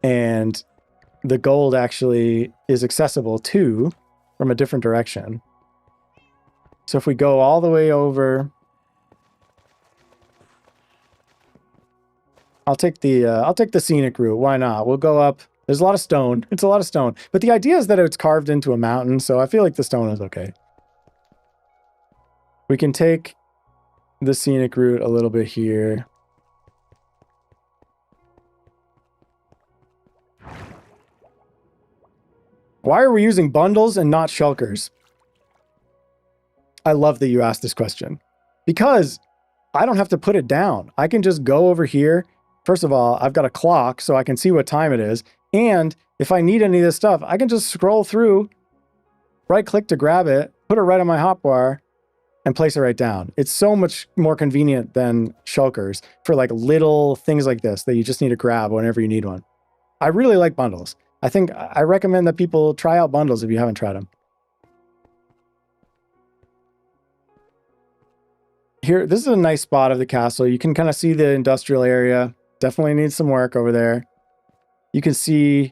And the gold actually is accessible too from a different direction. So if we go all the way over, I'll take the scenic route. Why not? We'll go up. There's a lot of stone. It's a lot of stone. But the idea is that it's carved into a mountain, so I feel like the stone is okay. We can take the scenic route a little bit here. Why are we using bundles and not shulkers? I love that you asked this question. Because I don't have to put it down. I can just go over here. First of all, I've got a clock so I can see what time it is. And if I need any of this stuff, I can just scroll through, right click to grab it, put it right on my hotbar, and place it right down. It's so much more convenient than shulkers for like little things like this that you just need to grab whenever you need one. I really like bundles. I recommend that people try out bundles if you haven't tried them. Here, this is a nice spot of the castle. You can kind of see the industrial area. Definitely needs some work over there. You can see,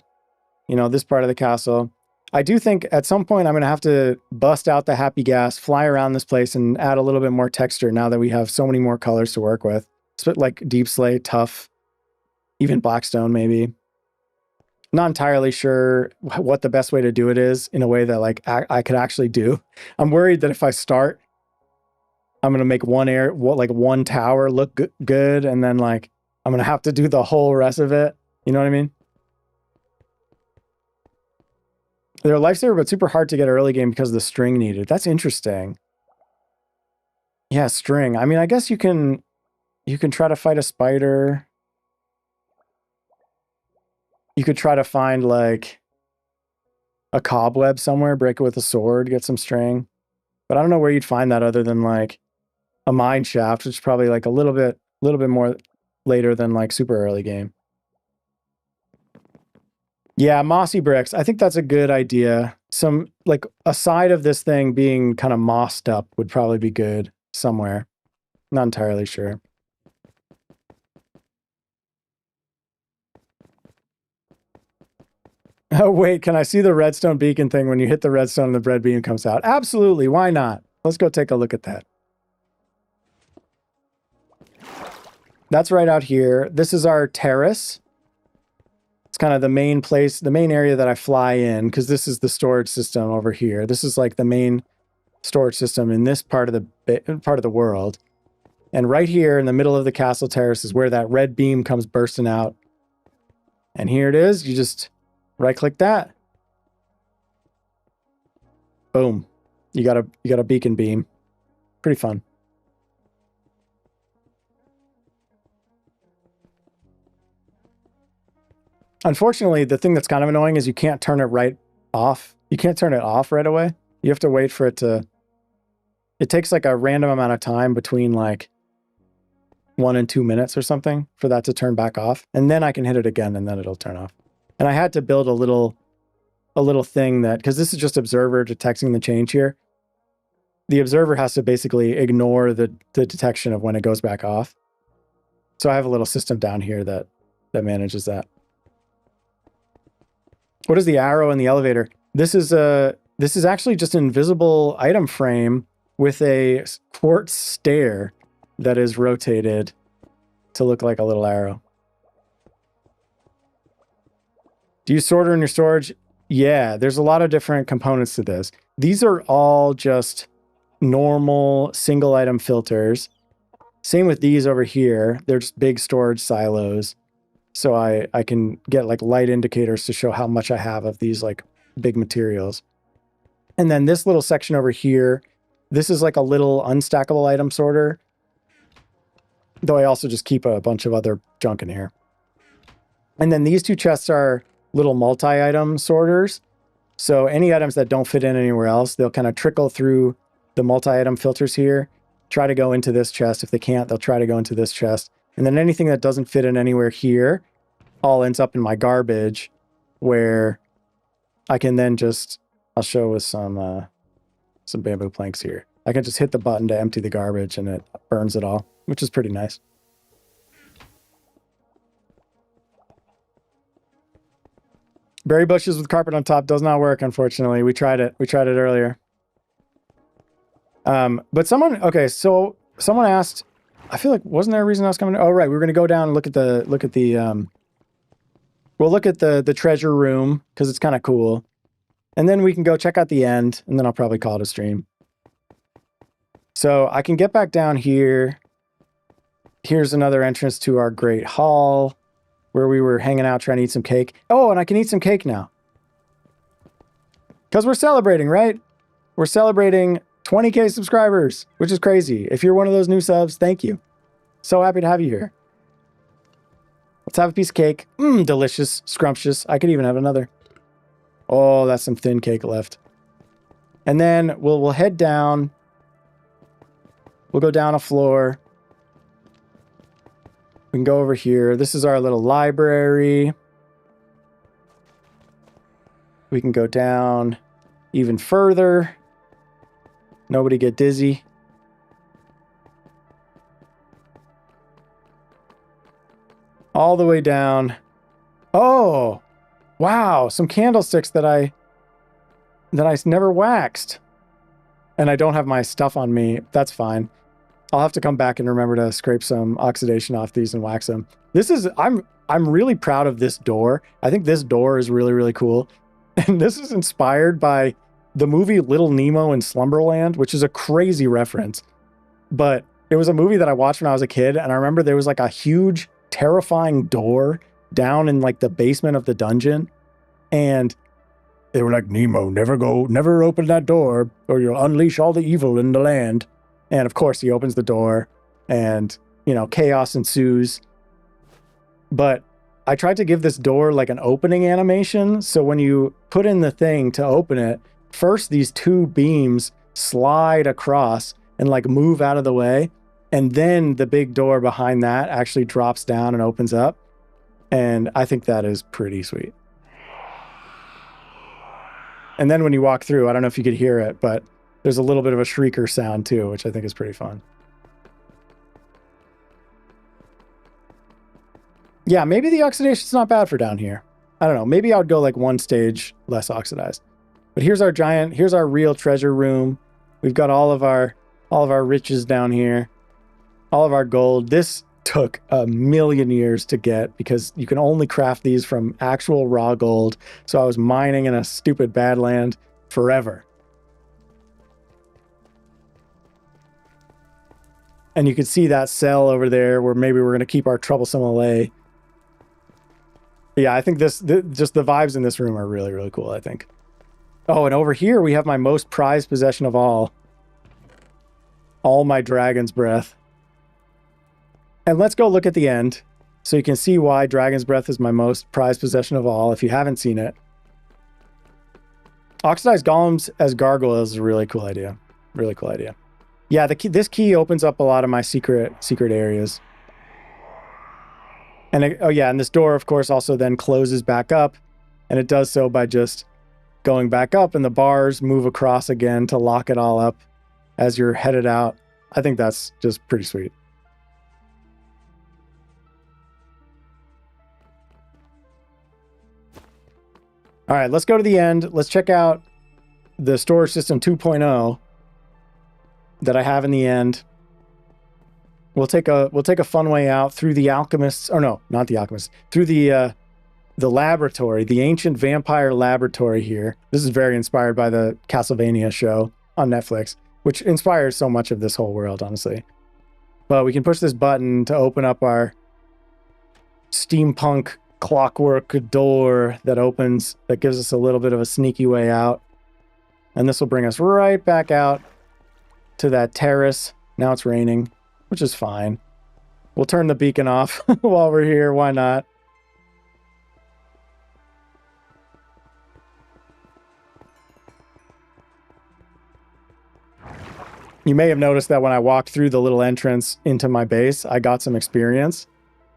you know, this part of the castle. I do think at some point I'm going to have to bust out the happy gas, fly around this place, and add a little bit more texture now that we have so many more colors to work with. It's like deep slate, tough, even blackstone maybe. Not entirely sure what the best way to do it is in a way that like I could actually do. I'm worried that if I start, I'm going to make one tower look good, and then like I'm going to have to do the whole rest of it. You know what I mean? They're a lifesaver, but super hard to get early game because of the string needed. That's interesting. Yeah, string. I mean, I guess you can try to fight a spider. You could try to find like a cobweb somewhere, break it with a sword, get some string. But I don't know where you'd find that other than like a mine shaft, which is probably like a little bit more later than like super early game. Yeah, mossy bricks. I think that's a good idea. Some, like, a side of this thing being kind of mossed up would probably be good somewhere. Not entirely sure. Oh, wait, can I see the redstone beacon thing when you hit the redstone and the bread beam comes out? Absolutely, why not? Let's go take a look at that. That's right out here. This is our terrace. It's kind of the main place, the main area that I fly in, because this is the storage system over here. This is like the main storage system in this part of the world. And right here in the middle of the castle terrace is where that red beam comes bursting out. And here it is. You just right-click that. Boom. You got a beacon beam. Pretty fun. Unfortunately, the thing that's kind of annoying is you can't turn it right off. You can't turn it off right away. You have to wait for it to... It takes like a random amount of time between like 1 and 2 minutes or something for that to turn back off. And then I can hit it again and then it'll turn off. And I had to build a little thing that... Because this is just observer detecting the change here. The observer has to basically ignore the detection of when it goes back off. So I have a little system down here that manages that. What is the arrow in the elevator? This is actually just an invisible item frame with a quartz stair that is rotated to look like a little arrow. Do you sorter in your storage? Yeah, there's a lot of different components to this. These are all just normal single item filters. Same with these over here. They're just big storage silos. So I can get like light indicators to show how much I have of these like big materials. And then this little section over here, this is like a little unstackable item sorter. Though I also just keep a bunch of other junk in here. And then these two chests are little multi-item sorters. So any items that don't fit in anywhere else, they'll kind of trickle through the multi-item filters here, try to go into this chest. If they can't, they'll try to go into this chest. And then anything that doesn't fit in anywhere here all ends up in my garbage, where I can then just, I'll show with some bamboo planks here. I can just hit the button to empty the garbage and it burns it all, which is pretty nice. Berry bushes with carpet on top does not work, unfortunately. We tried it. We tried it earlier. But someone asked, I feel like, wasn't there a reason I was coming? Oh, right. We were going to go down and look at the treasure room because it's kind of cool. And then we can go check out the end, and then I'll probably call it a stream. So I can get back down here. Here's another entrance to our great hall where we were hanging out trying to eat some cake. Oh, and I can eat some cake now. Because we're celebrating, right? We're celebrating 20K subscribers, which is crazy. If you're one of those new subs, thank you. So happy to have you here. Let's have a piece of cake. Delicious, scrumptious. I could even have another. Oh, that's some thin cake left. And then we'll head down. We'll go down a floor. We can go over here. This is our little library. We can go down even further. Nobody get dizzy. All the way down. Oh, wow. Some candlesticks that I never waxed. And I don't have my stuff on me. That's fine. I'll have to come back and remember to scrape some oxidation off these and wax them. I'm really proud of this door. I think this door is really, really cool. And this is inspired by the movie Little Nemo in Slumberland, which is a crazy reference. But it was a movie that I watched when I was a kid. And I remember there was like a huge, terrifying door down in like the basement of the dungeon. And they were like, Nemo, never open that door or you'll unleash all the evil in the land. And of course he opens the door and, you know, chaos ensues. But I tried to give this door like an opening animation. So when you put in the thing to open it, first these two beams slide across and like move out of the way. And then the big door behind that actually drops down and opens up. And I think that is pretty sweet. And then when you walk through, I don't know if you could hear it, but there's a little bit of a shrieker sound too, which I think is pretty fun. Yeah, maybe the oxidation's not bad for down here. I don't know. Maybe I would go like one stage less oxidized. But here's our real treasure room. We've got all of our riches down here. All of our gold. This took a million years to get because you can only craft these from actual raw gold. So I was mining in a stupid badland forever. And you can see that cell over there where maybe we're going to keep our troublesome allay. Yeah, I think just the vibes in this room are really, really cool, I think. Oh, and over here we have my most prized possession of all. All my dragon's breath. And let's go look at the end so you can see why dragon's breath is my most prized possession of all if you haven't seen it. Oxidized golems as gargoyles is a really cool idea. Really cool idea. Yeah, this key opens up a lot of my secret areas. And and this door, of course, also then closes back up. And it does so by just going back up and the bars move across again to lock it all up as you're headed out. I think that's just pretty sweet. All right, let's go to the end. Let's check out the storage system 2.0 that I have in the end. We'll take a fun way out through the alchemists, or no, not the alchemists, through the laboratory, the ancient vampire laboratory here. This is very inspired by the Castlevania show on Netflix, which inspires so much of this whole world, honestly. But we can push this button to open up our steampunk clockwork door that opens, that gives us a little bit of a sneaky way out. And this will bring us right back out to that terrace. Now it's raining, which is fine. We'll turn the beacon off while we're here. Why not? You may have noticed that when I walked through the little entrance into my base, I got some experience.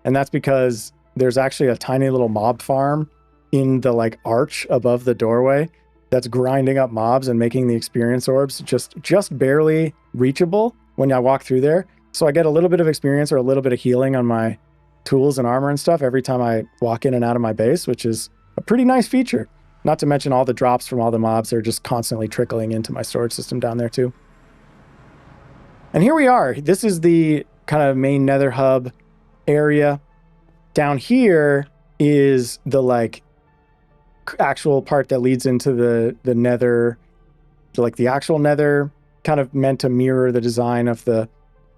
And that's because there's actually a tiny little mob farm in the like arch above the doorway that's grinding up mobs and making the experience orbs just barely reachable when I walk through there. So I get a little bit of experience or a little bit of healing on my tools and armor and stuff every time I walk in and out of my base, which is a pretty nice feature. Not to mention all the drops from all the mobs are just constantly trickling into my storage system down there too. And here we are. This is the kind of main nether hub area. Down here is the like actual part that leads into the nether, like the actual nether, kind of meant to mirror the design of the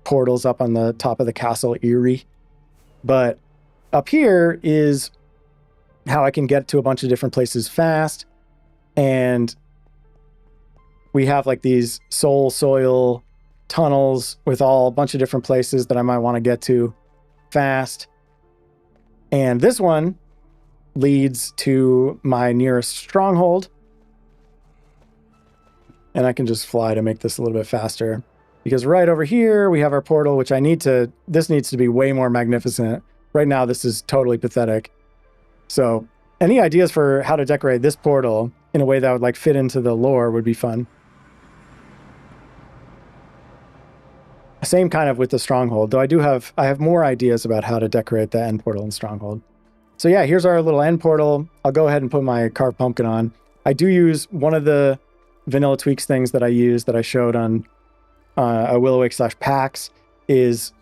portals up on the top of the castle Eerie. But up here is how I can get to a bunch of different places fast. And we have like these soul soil tunnels with a bunch of different places that I might want to get to fast. And this one leads to my nearest stronghold. And I can just fly to make this a little bit faster. Because right over here, we have our portal, which this needs to be way more magnificent. Right now, this is totally pathetic. So any ideas for how to decorate this portal in a way that would like fit into the lore would be fun. Same kind of with the Stronghold, though I have more ideas about how to decorate the end portal in Stronghold. So yeah, here's our little end portal. I'll go ahead and put my carved pumpkin on. I do use one of the vanilla tweaks things that I use that I showed on a Willow Wake / packs is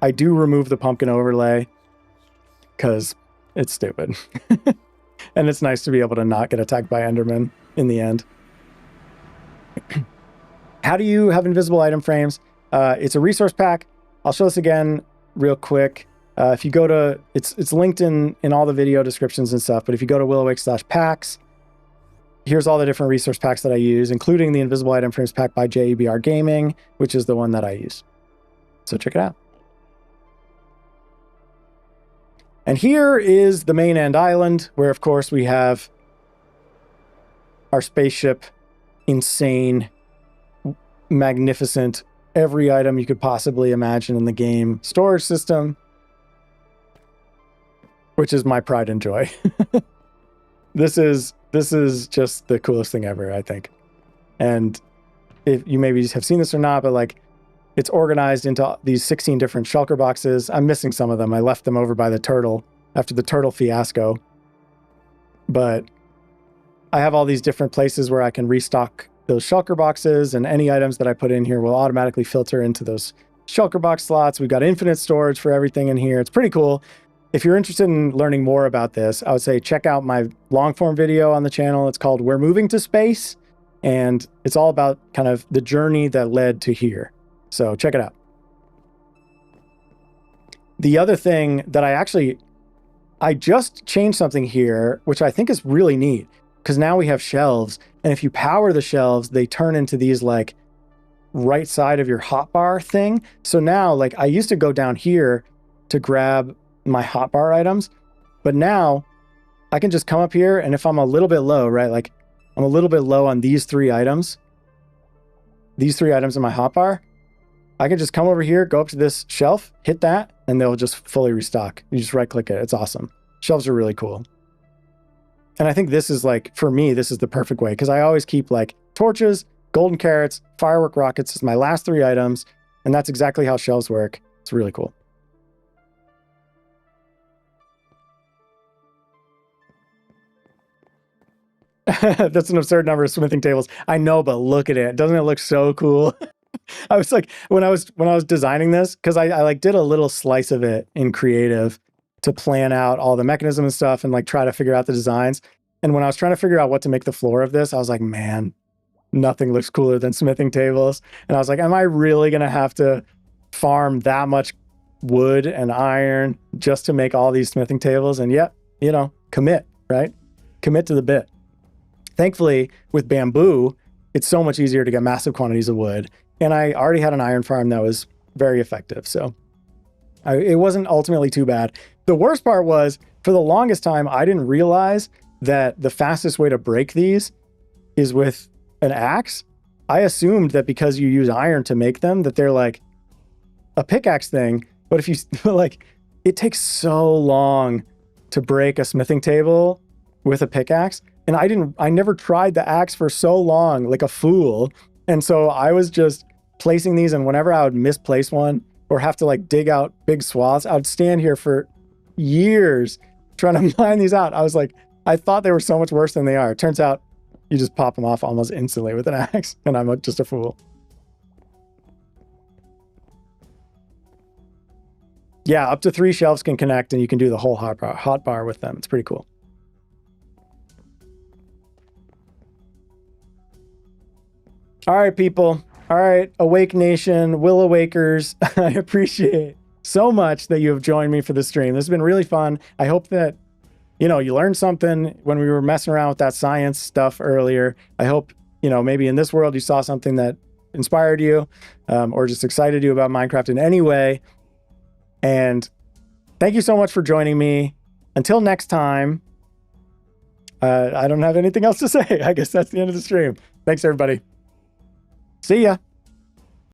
I do remove the pumpkin overlay because it's stupid. And it's nice to be able to not get attacked by Enderman in the end. How do you have invisible item frames? It's a resource pack. I'll show this again real quick. If you go to, it's linked in all the video descriptions and stuff, but if you go to Willow Wake / packs, here's all the different resource packs that I use, including the invisible item frames pack by JEBR Gaming, which is the one that I use. So check it out. And here is the main end island, where of course we have our spaceship, insane, magnificent, every item you could possibly imagine in the game storage system, which is my pride and joy. This is just the coolest thing ever, I think. And if you maybe have seen this or not, but like it's organized into these 16 different shulker boxes. I'm missing some of them. I left them over by the turtle after the turtle fiasco. But I have all these different places where I can restock those shulker boxes, and any items that I put in here will automatically filter into those shulker box slots. We've got infinite storage for everything in here. It's pretty cool. If you're interested in learning more about this, I would say check out my long form video on the channel. It's called We're Moving to Space, and it's all about kind of the journey that led to here. So check it out. The other thing that I just changed something here, which I think is really neat, because now we have shelves, and if you power the shelves, they turn into these like right side of your hotbar thing. So now, like, I used to go down here to grab my hotbar items, but now I can just come up here, and if I'm a little bit low, right, like I'm a little bit low on these three items in my hotbar, I can just come over here, go up to this shelf, hit that, and they'll just fully restock. You just right click it. It's awesome. Shelves are really cool. And I think this is like, for me, this is the perfect way, because I always keep like torches, golden carrots, firework rockets as my last three items. And that's exactly how shelves work. It's really cool. That's an absurd number of smithing tables. I know, but look at it. Doesn't it look so cool? I was like, when I was designing this, because I like did a little slice of it in creative to plan out all the mechanism and stuff and like try to figure out the designs. And when I was trying to figure out what to make the floor of this, I was like, man, nothing looks cooler than smithing tables. And I was like, am I really going to have to farm that much wood and iron just to make all these smithing tables? And yet, you know, commit, right? Commit to the bit. Thankfully, with bamboo, it's so much easier to get massive quantities of wood. And I already had an iron farm that was very effective. So it wasn't ultimately too bad. The worst part was, for the longest time, I didn't realize that the fastest way to break these is with an axe. I assumed that because you use iron to make them, that they're like a pickaxe thing. But if you like, it takes so long to break a smithing table with a pickaxe. And I never tried the axe for so long, like a fool. And so I was just placing these, and whenever I would misplace one or have to like dig out big swaths, I would stand here for years trying to mine these out. I was like, I thought they were so much worse than they are. It turns out you just pop them off almost instantly with an axe, and I'm just a fool. Yeah, up to 3 shelves can connect, and you can do the whole hot bar with them. It's pretty cool. All right, people. All right, Awake Nation, Will Awakers. I appreciate so much that you have joined me for the stream. This has been really fun. I hope that, you know, you learned something when we were messing around with that science stuff earlier. I hope, you know, maybe in this world you saw something that inspired you or just excited you about Minecraft in any way. And thank you so much for joining me. Until next time, I don't have anything else to say. I guess that's the end of the stream. Thanks, everybody. See ya.